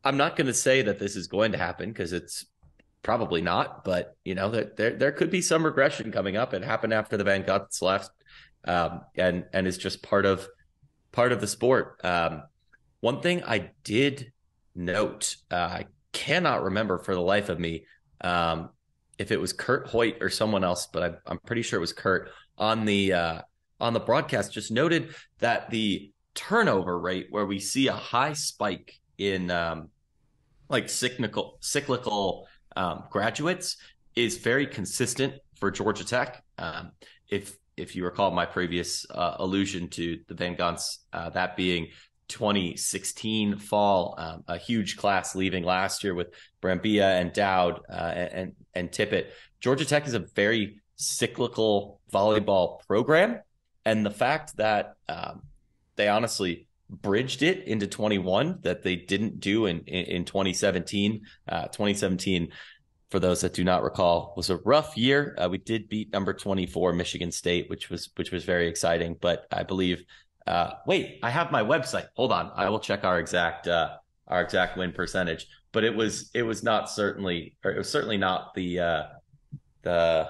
Speaker 3: I'm not going to say that this is going to happen, because it's probably not, but there could be some regression coming up. It happened after the Van Guts left, and is just part of the sport. One thing I did note, I cannot remember for the life of me if it was Kurt Hoyt or someone else, but I'm pretty sure it was Kurt on the broadcast, just noted that the turnover rate, where we see a high spike in like cyclical graduates, is very consistent for Georgia Tech. If you recall my previous allusion to the Van Gunts, that being 2016 fall, a huge class leaving last year with Brambilla and Dowd and Tippett. Georgia Tech is a very cyclical volleyball program, and the fact that they honestly bridged it into 21 that they didn't do in 2017. 2017, for those that do not recall, was a rough year. We did beat number 24 Michigan State, which was very exciting, but I believe wait, I have my website. Hold on, I will check our exact win percentage. But it was certainly not the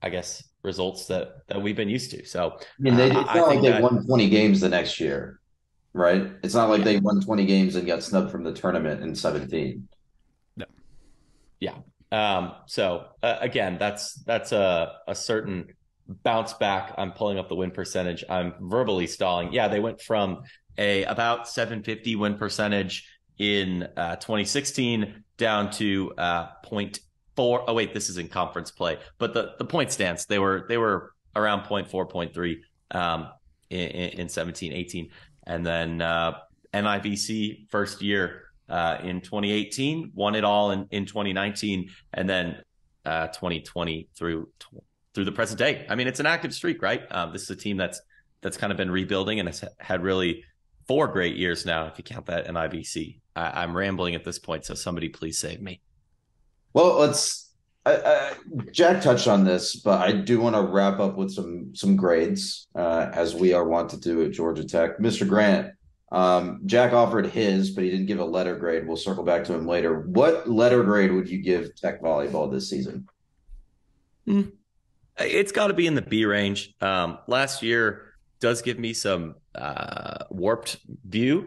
Speaker 3: I guess results that we've been used to. So
Speaker 1: I mean, it's not like they won 20 games the next year, right? It's not like they won 20 games and got snubbed from the tournament in 17.
Speaker 4: No.
Speaker 3: Yeah. So again, that's a certain bounce back. I'm pulling up the win percentage. I'm verbally stalling. Yeah, they went from about 750 win percentage in 2016 down to 0.4. Oh wait, this is in conference play, but the point stands. They were around 0.4, 0.3 in 17, 18, and then NIVC first year in 2018, won it all in 2019, and then 2020 through the present day. I mean, it's an active streak, right? This is a team that's kind of been rebuilding and has had really 4 great years now, if you count that NIVC. I'm rambling at this point, so somebody please save me.
Speaker 1: Well, Jack touched on this, but I do want to wrap up with some grades, as we are wont to do at Georgia Tech. Mr. Grant, Jack offered his, but he didn't give a letter grade. We'll circle back to him later. What letter grade would you give Tech volleyball this season?
Speaker 3: It's got to be in the B range. Last year does give me some warped view.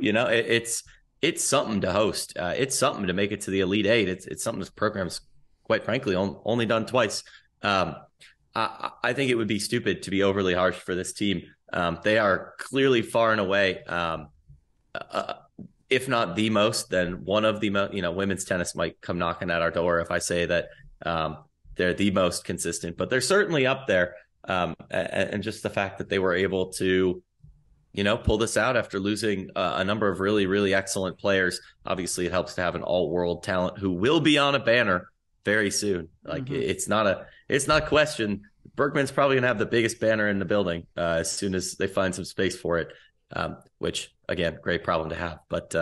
Speaker 3: It's something to host. It's something to make it to the Elite Eight. It's something this program's, quite frankly, only done twice. I think it would be stupid to be overly harsh for this team. They are clearly far and away, if not the most, then one of the most. Women's tennis might come knocking at our door if I say that they're the most consistent, but they're certainly up there. And just the fact that they were able to pull this out after losing a number of really, really excellent players. Obviously, it helps to have an all-world talent who will be on a banner very soon. Like it's not question. Bergman's probably gonna have the biggest banner in the building as soon as they find some space for it. Which again, great problem to have. But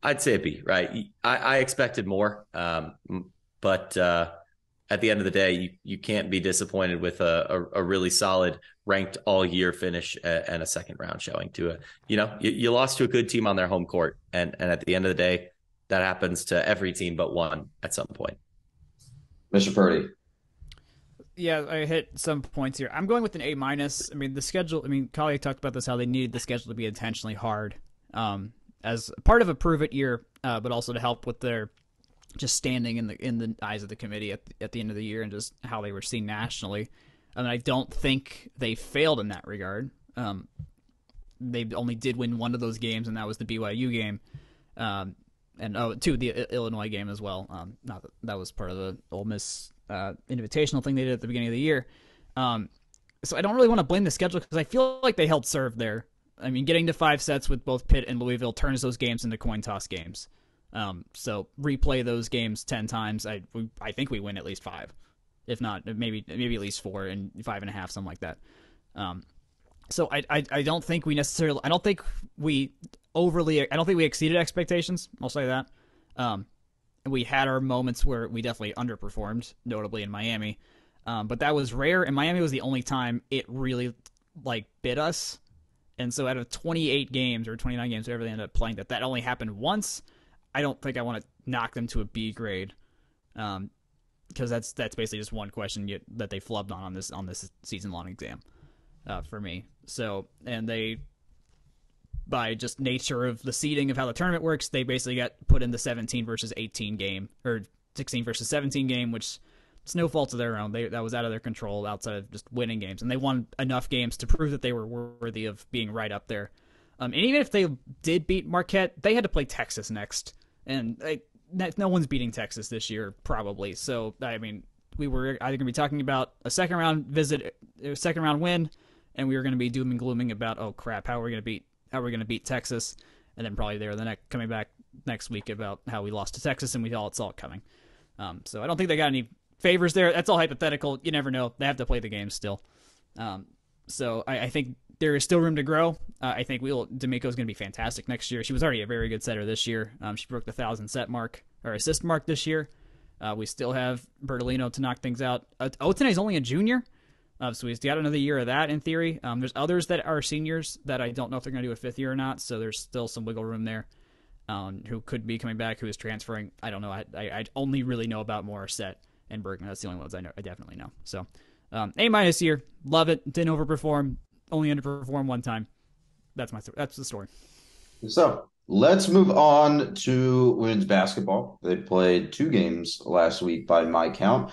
Speaker 3: I'd say a B. Right? I expected more, but at the end of the day, you can't be disappointed with a really solid ranked all year finish and a second round showing to you lost to a good team on their home court. And at the end of the day, that happens to every team but one at some point.
Speaker 1: Mr. Purdy.
Speaker 4: Yeah, I hit some points here. I'm going with an A-. I mean, the schedule, Kali talked about this, how they needed the schedule to be intentionally hard as part of a prove-it year, but also to help with their just standing in the eyes of the committee at the end of the year and just how they were seen nationally. And I don't think they failed in that regard. They only did win one of those games, and that was the BYU game. The Illinois game as well. That was part of the Ole Miss invitational thing they did at the beginning of the year. So I don't really want to blame the schedule because I feel like they held serve there. I mean, getting to 5 sets with both Pitt and Louisville turns those games into coin toss games. So replay those games 10 times. I think we win at least 5, if not maybe at least 4 and 5.5, something like that. So I don't think we necessarily. I don't think we exceeded expectations. I'll say that. We had our moments where we definitely underperformed, notably in Miami. But that was rare, and Miami was the only time it really bit us. And so out of 28 games or 29 games, whatever they ended up playing, that only happened once. I don't think I want to knock them to a B grade, because that's basically just one question that they flubbed on this season-long exam for me. So, and they, by just nature of the seeding of how the tournament works, they basically got put in the 17 versus 18 game, or 16 versus 17 game, which it's no fault of their own. That was out of their control, outside of just winning games, and they won enough games to prove that they were worthy of being right up there. And even if they did beat Marquette, they had to play Texas next, and no one's beating Texas this year, probably. So I mean, we were either going to be talking about a second round win, and we were going to be doom and glooming about, oh crap, how are we going to beat Texas, and then probably coming back next week about how we lost to Texas and we all saw it coming. So I don't think they got any favors there. That's all hypothetical. You never know. They have to play the game still. So I think there is still room to grow. I think D'Amico's going to be fantastic next year. She was already a very good setter this year. She broke the 1,000 set mark or assist mark this year. We still have Bertolino to knock things out. Otene's only a junior, so he's got another year of that in theory. There's others that are seniors that I don't know if they're going to do a 5th year or not, so there's still some wiggle room there. Who could be coming back, who is transferring. I don't know. I only really know about Morissette and Bergman. That's the only ones I definitely know. So A- year. Love it. Didn't overperform. Only underperformed one time. That's the story.
Speaker 1: So let's move on to women's basketball. They played 2 games last week by my count.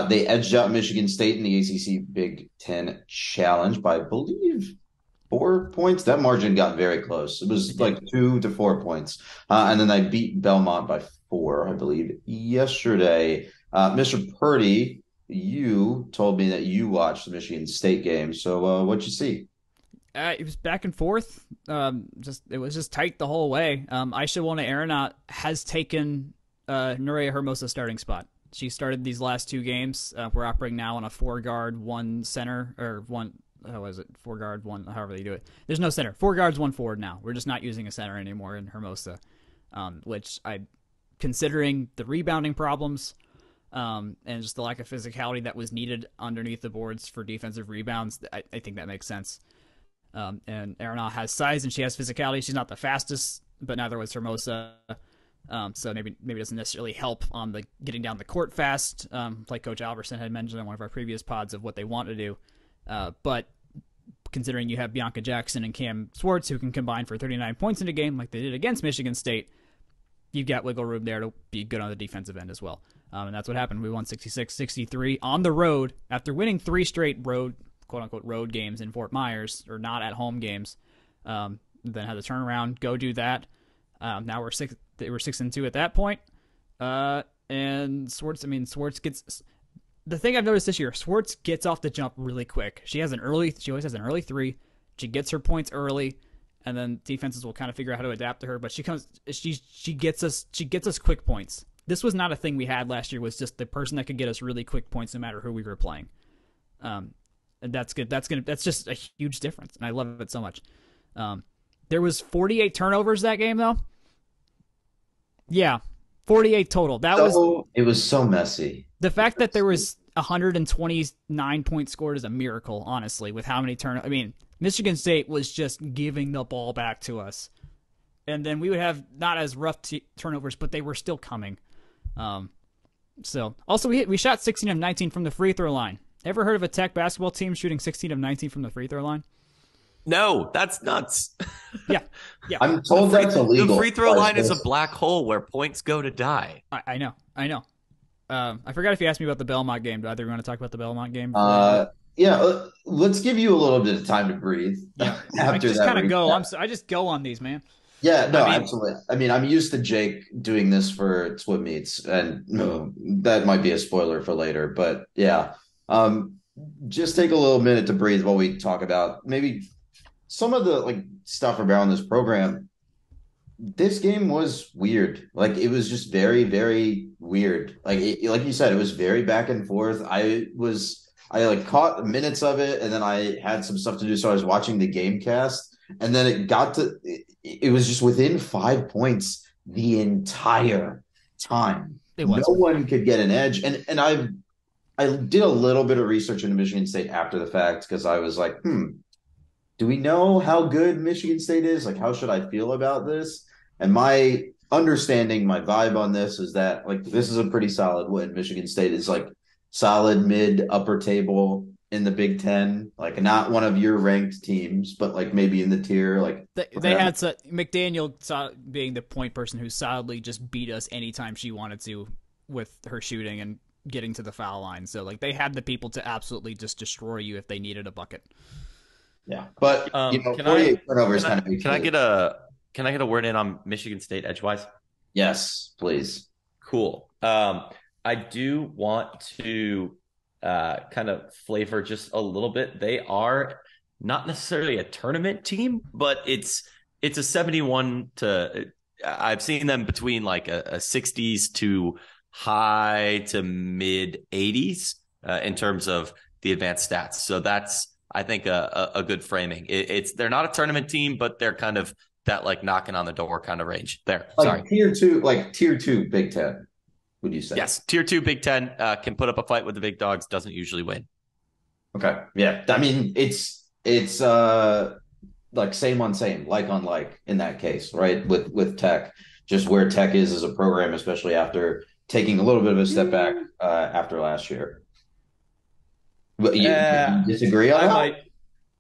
Speaker 1: They edged out Michigan State in the ACC Big Ten Challenge by, I believe, 4 points. That margin got very close. It was like 2 to 4 points. And then they beat Belmont by 4, I believe, yesterday. Mr. Purdy, you told me that you watched the Michigan State game. So what'd you see?
Speaker 4: It was back and forth. It was just tight the whole way. Aisha Aeronaut has taken Nuria Hermosa's starting spot. She started these last 2 games. We're operating now on a 4-guard, 1 center, or 1. How is it? 4-guard, 1. However they do it. There's no center. 4 guards, 1 forward now. We're just not using a center anymore in Hermosa, which considering the rebounding problems. And just the lack of physicality that was needed underneath the boards for defensive rebounds, I think that makes sense. And Arenal has size and she has physicality. She's not the fastest, but neither was Hermosa. So maybe it doesn't necessarily help on the getting down the court fast, like Coach Alverson had mentioned in one of our previous pods of what they want to do. But considering you have Bianca Jackson and Cam Swartz who can combine for 39 points in a game like they did against Michigan State, you've got wiggle room there to be good on the defensive end as well. And that's what happened. We won 66-63 on the road after winning 3 straight road, quote-unquote, road games in Fort Myers, or not at home games. Then had to turn around, go do that. Now we're 6-2 at that point. And Swartz gets... The thing I've noticed this year, Swartz gets off the jump really quick. She always has an early 3. She gets her points early, and then defenses will kind of figure out how to adapt to her. But she gets us quick points. This was not a thing we had last year. Was just the person that could get us really quick points no matter who we were playing. And that's good. That's just a huge difference, and I love it so much. There was 48 turnovers that game, though. Yeah, 48 total.
Speaker 1: It was so messy.
Speaker 4: The fact that there was 129 points scored is a miracle, honestly, with how many turnovers. I mean, Michigan State was just giving the ball back to us. And then we would have not as rough turnovers, but they were still coming. So also we shot 16 of 19 from the free throw line. Ever heard of a Tech basketball team shooting 16 of 19 from the free throw line?
Speaker 3: No, that's nuts.
Speaker 4: Yeah.
Speaker 1: I'm told that's illegal.
Speaker 3: The free throw line is a black hole where points go to die.
Speaker 4: I know. I forgot if you asked me about the Belmont game. Do either of you want to talk about the Belmont game?
Speaker 1: Yeah, let's give you a little bit of time to breathe.
Speaker 4: Yeah. I just kind of go. I just go on these, man.
Speaker 1: Yeah, no, absolutely. I mean, I'm used to Jake doing this for swim meets, and that might be a spoiler for later, but yeah. just take a little minute to breathe while we talk about maybe some of the like stuff around this program. This game was weird. Like it was just very, very weird. Like you said, it was very back and forth. I like caught minutes of it, and then I had some stuff to do, so I was watching the game cast, and then it was just within 5 points the entire time.
Speaker 4: It
Speaker 1: No
Speaker 4: was.
Speaker 1: one could get an edge, and I did a little bit of research into Michigan State after the fact because I was like, do we know how good Michigan State is? Like, how should I feel about this? And my understanding, my vibe on this is that like this is a pretty solid win. Michigan State is like solid mid upper table in the Big Ten, like not one of your ranked teams, but like maybe in the tier. Like
Speaker 4: They had McDaniel being the point person who solidly just beat us anytime she wanted to with her shooting and getting to the foul line. So like they had the people to absolutely just destroy you if they needed a bucket.
Speaker 1: Yeah, but
Speaker 3: can
Speaker 1: 48 turnovers kind of.
Speaker 3: Can I get a word in on Michigan State edgewise?
Speaker 1: Yes, please.
Speaker 3: Cool. I do want to kind of flavor just a little bit. They are not necessarily a tournament team, but it's a 71 to. I've seen them between like a 60s to high to mid 80s in terms of the advanced stats. So that's, I think, a good framing. They're not a tournament team, but they're kind of that like knocking on the door kind of range there.
Speaker 1: Like
Speaker 3: Sorry.
Speaker 1: tier two Big Ten, would you say?
Speaker 3: Yes. Tier 2 Big Ten can put up a fight with the big dogs, doesn't usually win.
Speaker 1: Okay. Yeah. I mean, it's like same on same, like on like in that case, right? With Tech, just where Tech is as a program, especially after taking a little bit of a step back after last year. But you disagree on that?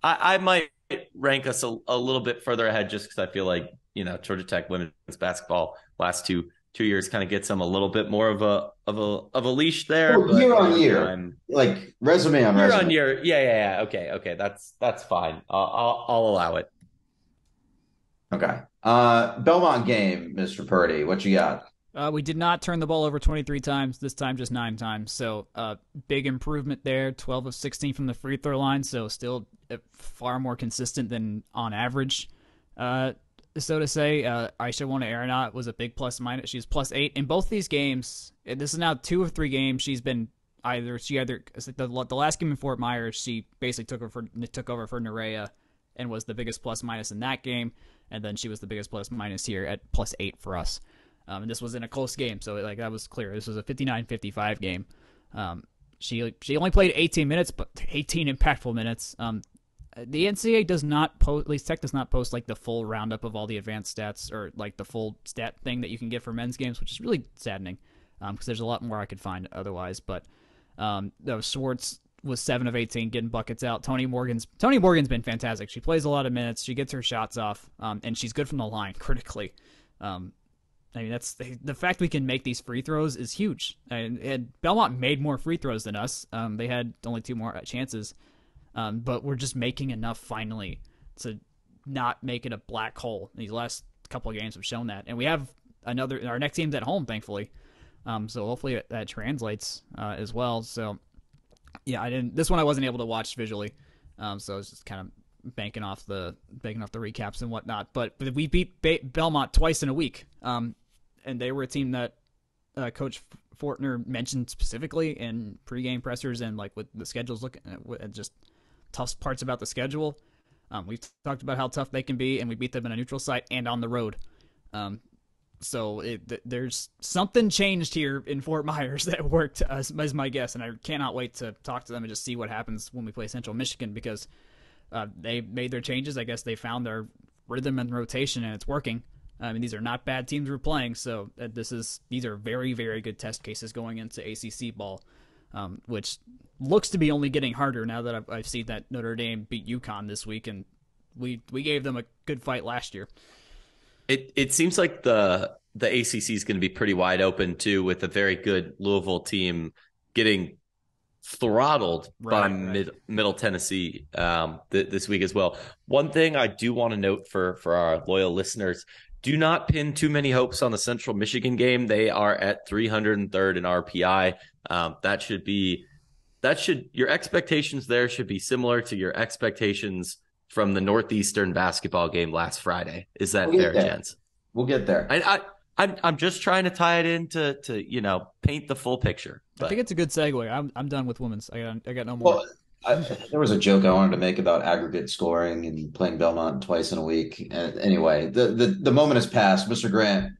Speaker 3: I might rank us a little bit further ahead just because I feel like, Georgia Tech women's basketball last two years kind of gets them a little bit more of a leash there.
Speaker 1: Well, year on year, like resume on
Speaker 3: year
Speaker 1: resume.
Speaker 3: on year. Yeah. Okay. That's fine. I'll allow it.
Speaker 1: Okay. Belmont game, Mr. Purdy. What you got?
Speaker 4: We did not turn the ball over 23 times. This time, just 9 times. So, big improvement there. 12 of 16 from the free throw line. So, still far more consistent than on average. So to say, Aisha won Aeronaut was a big plus minus. She's +8 in both these games. This is now 2 of 3 games. She's been the last game in Fort Myers. She basically took over for Nerea and was the biggest plus minus in that game. And then she was the biggest plus minus here at +8 for us. And this was in a close game, so like that was clear. This was a 59-55 game. She only played 18 minutes, but 18 impactful minutes. The NCAA does not post, at least Tech does not post like the full roundup of all the advanced stats or like the full stat thing that you can get for men's games, which is really saddening because there's a lot more I could find otherwise. But Swartz was 7 of 18 getting buckets out. Tony Morgan's been fantastic. She plays a lot of minutes. She gets her shots off, and she's good from the line critically. I mean, that's the fact we can make these free throws is huge. And Belmont made more free throws than us. They had only 2 more chances, but we're just making enough finally to not make it a black hole. These last couple of games have shown that, and we have our next game's at home, thankfully. So hopefully that translates as well. So yeah, this one I wasn't able to watch visually, so I was just kind of banking off the recaps and whatnot. But we beat Belmont twice in a week. And they were a team that Coach Fortner mentioned specifically in pregame pressers and like with the schedules looking at just tough parts about the schedule. We've talked about how tough they can be, and we beat them in a neutral site and on the road. So there's something changed here in Fort Myers that worked as my guess, and I cannot wait to talk to them and just see what happens when we play Central Michigan because they made their changes. I guess they found their rhythm and rotation, and it's working. I mean, these are not bad teams we're playing, so these are very, very good test cases going into ACC ball, which looks to be only getting harder now that I've seen that Notre Dame beat UConn this week, and we gave them a good fight last year.
Speaker 3: It seems like the ACC is going to be pretty wide open too, with a very good Louisville team getting throttled by Middle Tennessee this week as well. One thing I do want to note for our loyal listeners: do not pin too many hopes on the Central Michigan game. They are at 303rd in RPI. That should be your expectations there should be similar to your expectations from the Northeastern basketball game last Friday. Is that fair, gents?
Speaker 1: We'll get there.
Speaker 3: I'm just trying to tie it in to paint the full picture.
Speaker 4: But I think it's a good segue. I'm done with women's. I got no more.
Speaker 1: Well, there was a joke I wanted to make about aggregate scoring and playing Belmont twice in a week. Anyway, the moment has passed. Mr. Grant,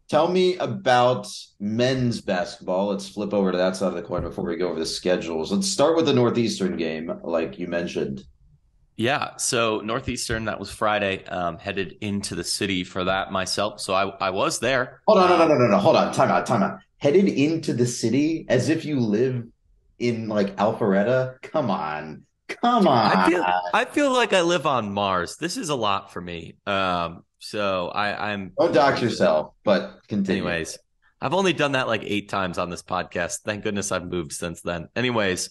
Speaker 1: tell me about men's basketball. Let's flip over to that side of the coin before we go over the schedules. Let's start with the Northeastern game, like you mentioned.
Speaker 3: Yeah, so Northeastern, that was Friday, headed into the city for that myself. So I was there.
Speaker 1: Hold on, no. Hold on. Time out. Headed into the city as if you live in like Alpharetta? Come on.
Speaker 3: I feel like I live on Mars. This is a lot for me. So I'm
Speaker 1: Don't dox yourself, but continue.
Speaker 3: Anyways, I've only done that like 8 times on this podcast. Thank goodness I've moved since then. Anyways,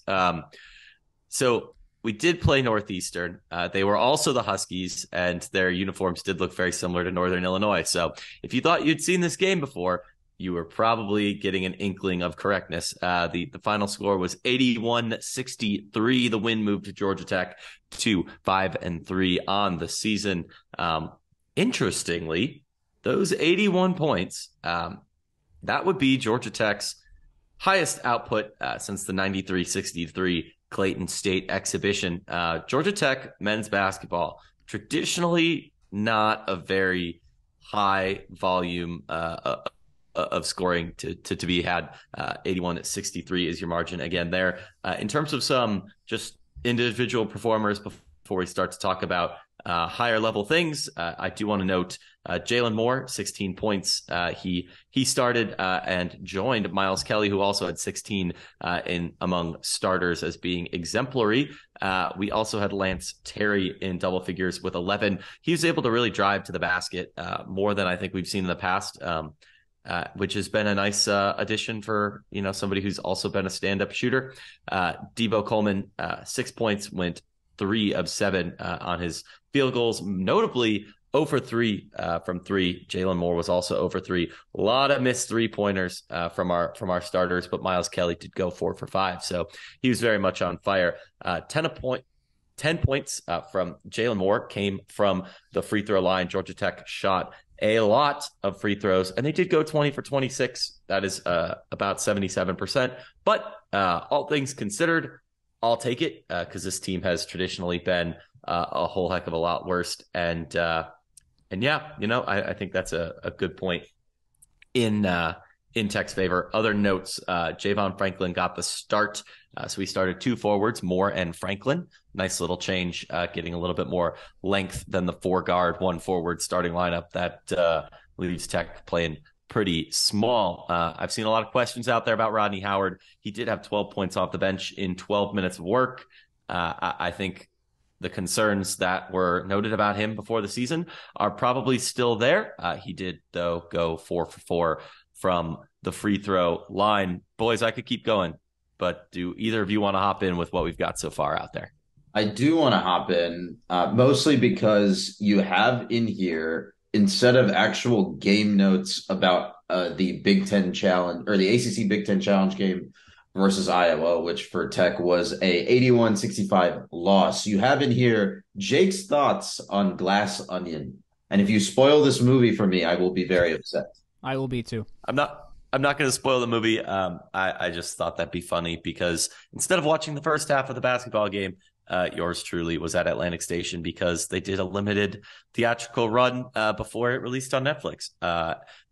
Speaker 3: so we did play Northeastern. They were also the Huskies, and their uniforms did look very similar to Northern Illinois. So if you thought you'd seen this game before, you were probably getting an inkling of correctness. The final score was 81-63. The win moved to Georgia Tech to 5-3 on the season. Interestingly, those 81 points, that would be Georgia Tech's highest output since the 93-63 Clayton State exhibition. Georgia Tech men's basketball, traditionally not a very high volume of scoring to be had. 81-63 is your margin again there. In terms of some just individual performers before we start to talk about higher level things, I do want to note Jalen Moore, 16 points. He started and joined Miles Kelly, who also had 16 in among starters as being exemplary. We also had Lance Terry in double figures with 11. He was able to really drive to the basket more than I think we've seen in the past, which has been a nice addition for somebody who's also been a stand-up shooter. Debo Coleman, 6 points, went 3 of 7 on his field goals, notably 0 for 3 from 3. Jalen Moore was also 0 for 3. A lot of missed 3-pointers from our starters, but Miles Kelly did go 4 for 5, so he was very much on fire. 10 points from Jalen Moore came from the free throw line. Georgia Tech shot a lot of free throws, and they did go 20 for 26. That is about 77%. But all things considered, I'll take it because this team has traditionally been a whole heck of a lot worse. And yeah, I think that's a good point in Tech's favor. Other notes, Javon Franklin got the start. So we started 2 forwards, Moore and Franklin. Nice little change, getting a little bit more length than the 4-guard, 1 forward starting lineup that leaves Tech playing pretty small. I've seen a lot of questions out there about Rodney Howard. He did have 12 points off the bench in 12 minutes of work. I think the concerns that were noted about him before the season are probably still there. He did, though, go 4 for 4 from the free throw line. Boys, I could keep going, but do either of you want to hop in with what we've got so far out there?
Speaker 1: I do want to hop in, mostly because you have in here, instead of actual game notes about the Big Ten Challenge or the ACC Big Ten Challenge game versus Iowa, which for Tech was a 81-65 loss, you have in here Jake's thoughts on Glass Onion. And if you spoil this movie for me, I will be very upset.
Speaker 4: I will be too.
Speaker 3: I'm not going to spoil the movie. I just thought that'd be funny because instead of watching the first half of the basketball game, yours truly was at Atlantic Station because they did a limited theatrical run before it released on Netflix.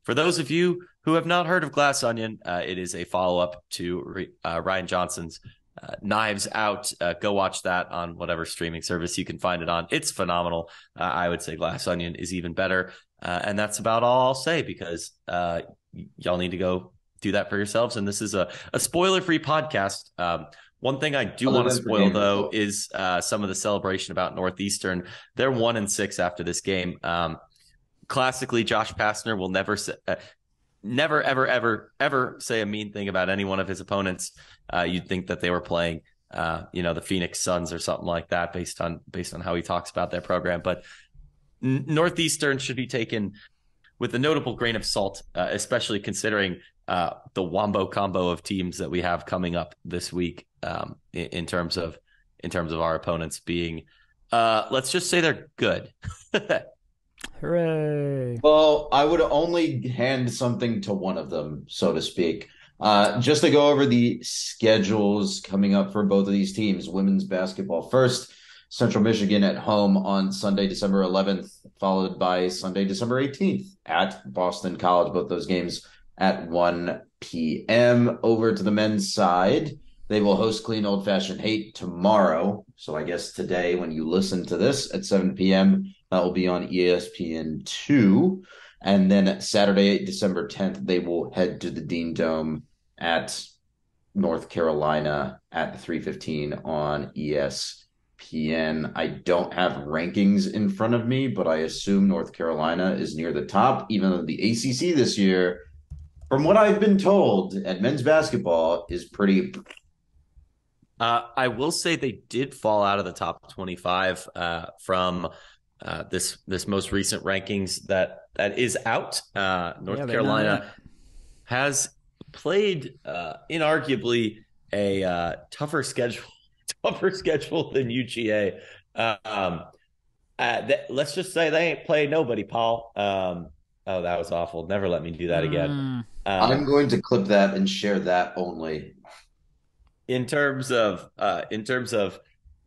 Speaker 3: For those of you who have not heard of Glass Onion, it is a follow-up to Ryan Johnson's Knives Out. Go watch that on whatever streaming service you can find it on. It's phenomenal. I would say Glass Onion is even better. And that's about all I'll say because y'all need to go do that for yourselves. And this is a spoiler-free podcast. One thing I do want to spoil, though, is some of the celebration about Northeastern. They're 1-6 after this game. Classically, Josh Pastner will never ever say a mean thing about any one of his opponents. You'd think that they were playing, the Phoenix Suns or something like that, based on how he talks about their program. But Northeastern should be taken with a notable grain of salt, especially considering the wombo combo of teams that we have coming up this week in terms of our opponents being, let's just say they're good.
Speaker 4: Hooray!
Speaker 1: Well, I would only hand something to one of them, so to speak. Just to go over the schedules coming up for both of these teams. Women's basketball first, Central Michigan at home on Sunday, December 11th, followed by Sunday, December 18th at Boston College. Both those games at 1 p.m. Over to the men's side, they will host Clean Old Fashioned Hate tomorrow. So I guess today, when you listen to this at 7 p.m., that will be on ESPN2. And then Saturday, December 10th, they will head to the Dean Dome at North Carolina at 3:15 on ESPN. I don't have rankings in front of me, but I assume North Carolina is near the top, even though the ACC this year, from what I've been told, at men's basketball is pretty...
Speaker 3: I will say they did fall out of the top 25 from this most recent rankings that is out. North Carolina has played inarguably a tougher schedule than UGA. Let's just say they ain't played nobody, Paul. Oh, that was awful. Never let me do that again.
Speaker 1: I'm going to clip that and share that only.
Speaker 3: In terms of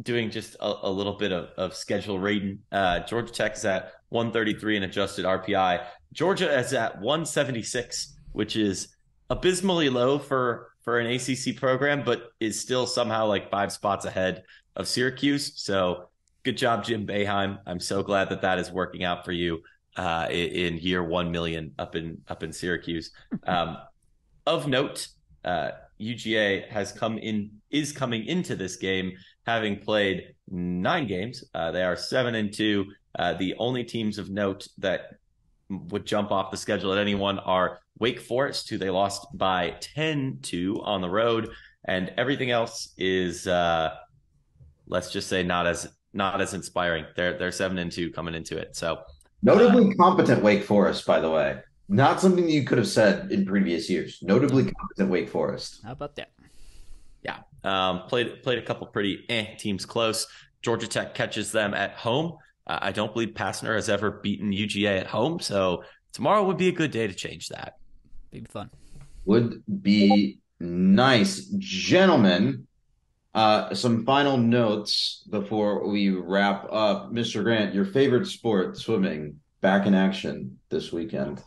Speaker 3: doing just a little bit of schedule rating, Georgia Tech is at 133 in adjusted RPI. Georgia is at 176, which is abysmally low for an ACC program, but is still somehow like 5 spots ahead of Syracuse. So good job, Jim Boeheim. I'm so glad that is working out for you in year 1 million up in Syracuse. Of note, UGA is coming into this game having played 9 games. They are 7-2. The only teams of note that would jump off the schedule at anyone are Wake Forest, who they lost by 10-2 on the road, and everything else is let's just say not as inspiring. They're 7-2 coming into it. So
Speaker 1: notably competent Wake Forest, by the way. Not something that you could have said in previous years. Notably competent Wake Forest.
Speaker 4: How about that?
Speaker 3: Yeah. Played a couple pretty teams close. Georgia Tech catches them at home. I don't believe Passner has ever beaten UGA at home, so tomorrow would be a good day to change that.
Speaker 4: Be fun.
Speaker 1: Would be nice. Gentlemen, some final notes before we wrap up. Mr. Grant, your favorite sport, swimming, back in action this weekend.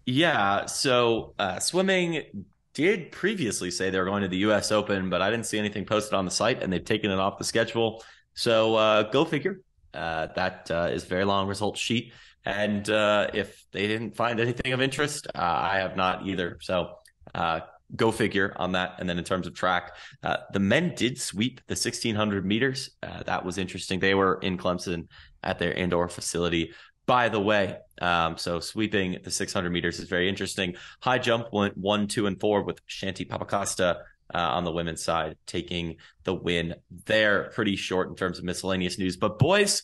Speaker 3: Yeah, so swimming did previously say they were going to the U.S. Open, but I didn't see anything posted on the site, and they've taken it off the schedule. So go figure. That is a very long result sheet. And if they didn't find anything of interest, I have not either. So go figure on that. And then in terms of track, the men did sweep the 1,600 meters. That was interesting. They were in Clemson at their indoor facility, by the way. So sweeping the 600 meters is very interesting. High jump went 1, 2, and 4 with Shanti Papacosta on the women's side, taking the win there. Pretty short in terms of miscellaneous news. But boys,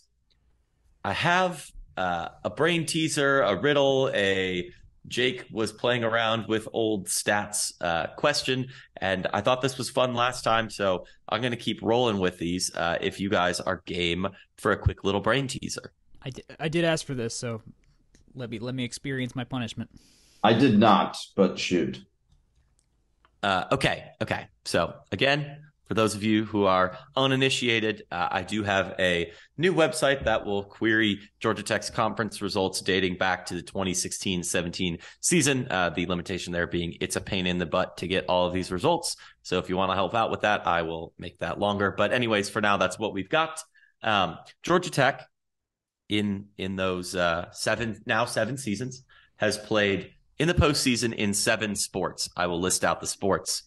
Speaker 3: I have a brain teaser, a riddle, a Jake was playing around with old stats question, and I thought this was fun last time, so I'm going to keep rolling with these if you guys are game for a quick little brain teaser.
Speaker 4: I did ask for this, so let me experience my punishment.
Speaker 1: I did not, but shoot.
Speaker 3: Okay. So again, for those of you who are uninitiated, I do have a new website that will query Georgia Tech's conference results dating back to the 2016-17 season. The limitation there being it's a pain in the butt to get all of these results. So if you want to help out with that, I will make that longer. But anyways, for now, that's what we've got. Georgia Tech in those 7 seasons has played in the postseason in 7 sports. I will list out the sports: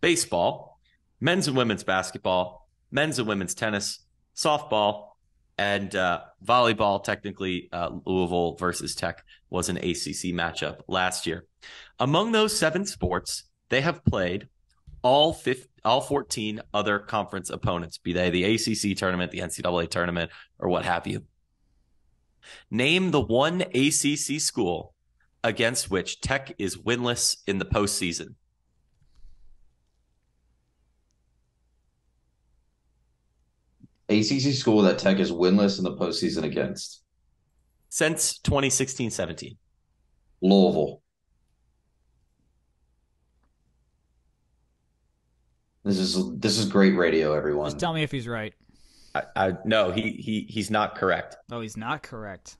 Speaker 3: baseball, men's and women's basketball, men's and women's tennis, softball, and volleyball. Technically, Louisville versus Tech was an ACC matchup last year. Among those 7 sports, they have played all 14 other conference opponents, be they the ACC tournament, the NCAA tournament, or what have you. Name the one ACC school against which Tech is winless in the postseason.
Speaker 1: ACC school that Tech is winless in the postseason against.
Speaker 3: Since 2016-17.
Speaker 1: Louisville. This is great radio, everyone.
Speaker 4: Just tell me if he's right.
Speaker 3: No, he's not correct.
Speaker 4: Oh, he's not correct.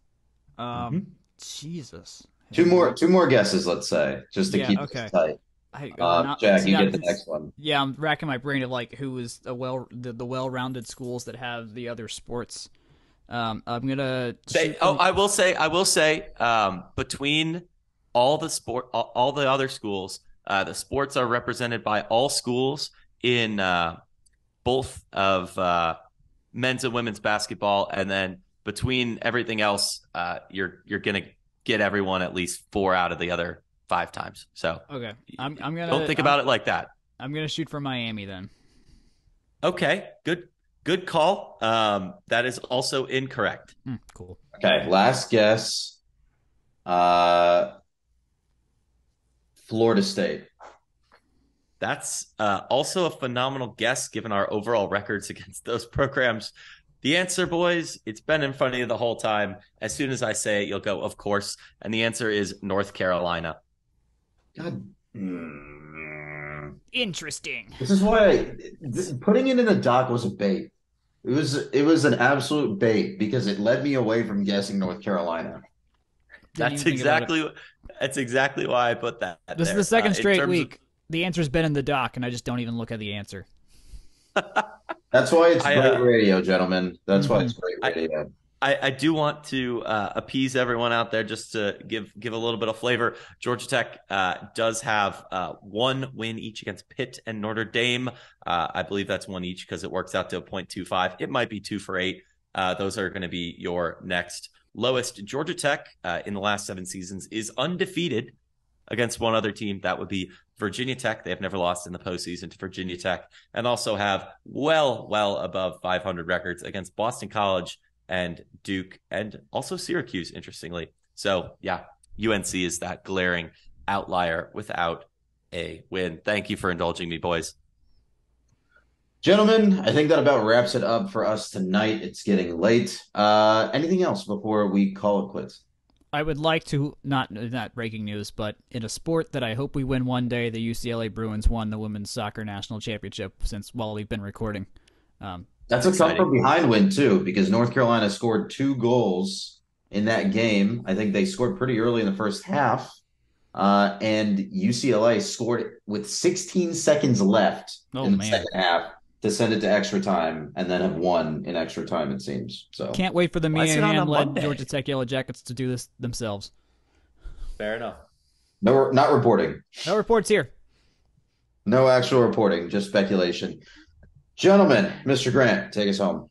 Speaker 4: Jesus.
Speaker 1: Two more guesses, let's say, just to keep it tight. Jack, you get the next one.
Speaker 4: Yeah, I'm racking my brain of like who is the well-rounded schools that have the other sports. I'm gonna
Speaker 3: say. I will say. Between all the other schools, the sports are represented by all schools in both of men's and women's basketball, and then between everything else, you're gonna get everyone at least 4 out of the other 5 times. So
Speaker 4: okay, I'm gonna
Speaker 3: don't think about it like that.
Speaker 4: I'm gonna shoot for Miami then.
Speaker 3: Okay, good call. That is also incorrect.
Speaker 4: Cool.
Speaker 1: Okay, last guess. Florida State.
Speaker 3: That's also a phenomenal guess given our overall records against those programs. The answer, boys, it's been in front of you the whole time. As soon as I say it, you'll go, of course. And the answer is North Carolina.
Speaker 1: God.
Speaker 4: Interesting.
Speaker 1: This is why putting it in the doc was a bait. It was an absolute bait because it led me away from guessing North Carolina.
Speaker 3: That's exactly why I put that.
Speaker 4: This is the second straight week. The answer's been in the doc, and I just don't even look at the answer.
Speaker 1: That's why it's great radio, gentlemen. That's why it's great radio.
Speaker 3: I do want to appease everyone out there just to give a little bit of flavor. Georgia Tech does have 1 win each against Pitt and Notre Dame. I believe that's 1 each because it works out to a .25. It might be 2 for 8. Those are going to be your next lowest. Georgia Tech in the last 7 seasons is undefeated against one other team. That would be Virginia Tech. They have never lost in the postseason to Virginia Tech, and also have well above 500 records against Boston College and Duke, and also Syracuse, interestingly. So, yeah, UNC is that glaring outlier without a win. Thank you for indulging me, boys.
Speaker 1: Gentlemen, I think that about wraps it up for us tonight. It's getting late. Anything else before we call it quits?
Speaker 4: I would like to, not breaking news, but in a sport that I hope we win one day, the UCLA Bruins won the women's soccer national championship while we've been recording.
Speaker 1: That's a come from behind win, too, because North Carolina scored 2 goals in that game. I think they scored pretty early in the first half. And UCLA scored with 16 seconds left in the second half to send it to extra time, and then have won in extra time, it seems. So
Speaker 4: can't wait for the Mia Hamm-led Georgia Tech Yellow Jackets to do this themselves.
Speaker 3: Fair enough.
Speaker 1: No, not reporting.
Speaker 4: No reports here.
Speaker 1: No actual reporting, just speculation. Gentlemen, Mr. Grant, take us home.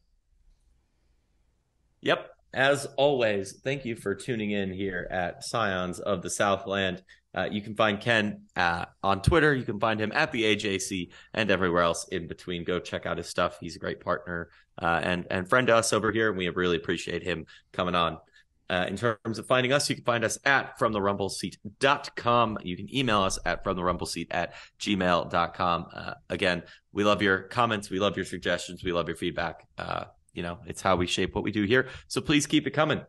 Speaker 3: Yep. As always, thank you for tuning in here at Scions of the Southland. You can find Ken on Twitter. You can find him at the AJC and everywhere else in between. Go check out his stuff. He's a great partner and friend to us over here, and we really appreciate him coming on. In terms of finding us, you can find us at fromtherumbleseat.com. You can email us at fromtherumbleseat@gmail.com. Again, we love your comments. We love your suggestions. We love your feedback. It's how we shape what we do here. So please keep it coming.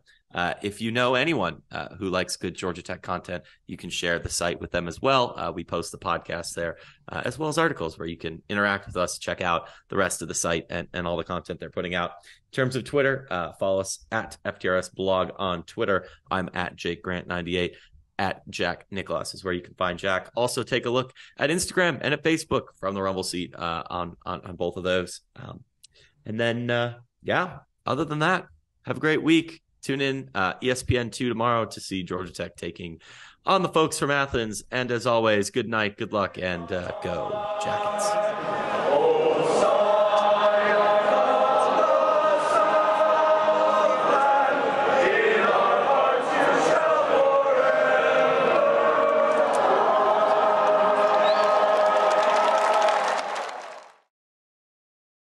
Speaker 3: If you know anyone who likes good Georgia Tech content, you can share the site with them as well. We post the podcast there, as well as articles where you can interact with us, check out the rest of the site and all the content they're putting out. In terms of Twitter, follow us at FTRS blog on Twitter. I'm at Jake Grant 98. At Jack Nicholas is where you can find Jack. Also take a look at Instagram and at Facebook from the Rumble Seat on both of those. And then, other than that, have a great week. Tune in ESPN2 tomorrow to see Georgia Tech taking on the folks from Athens. And as always, good night, good luck, and go Jackets.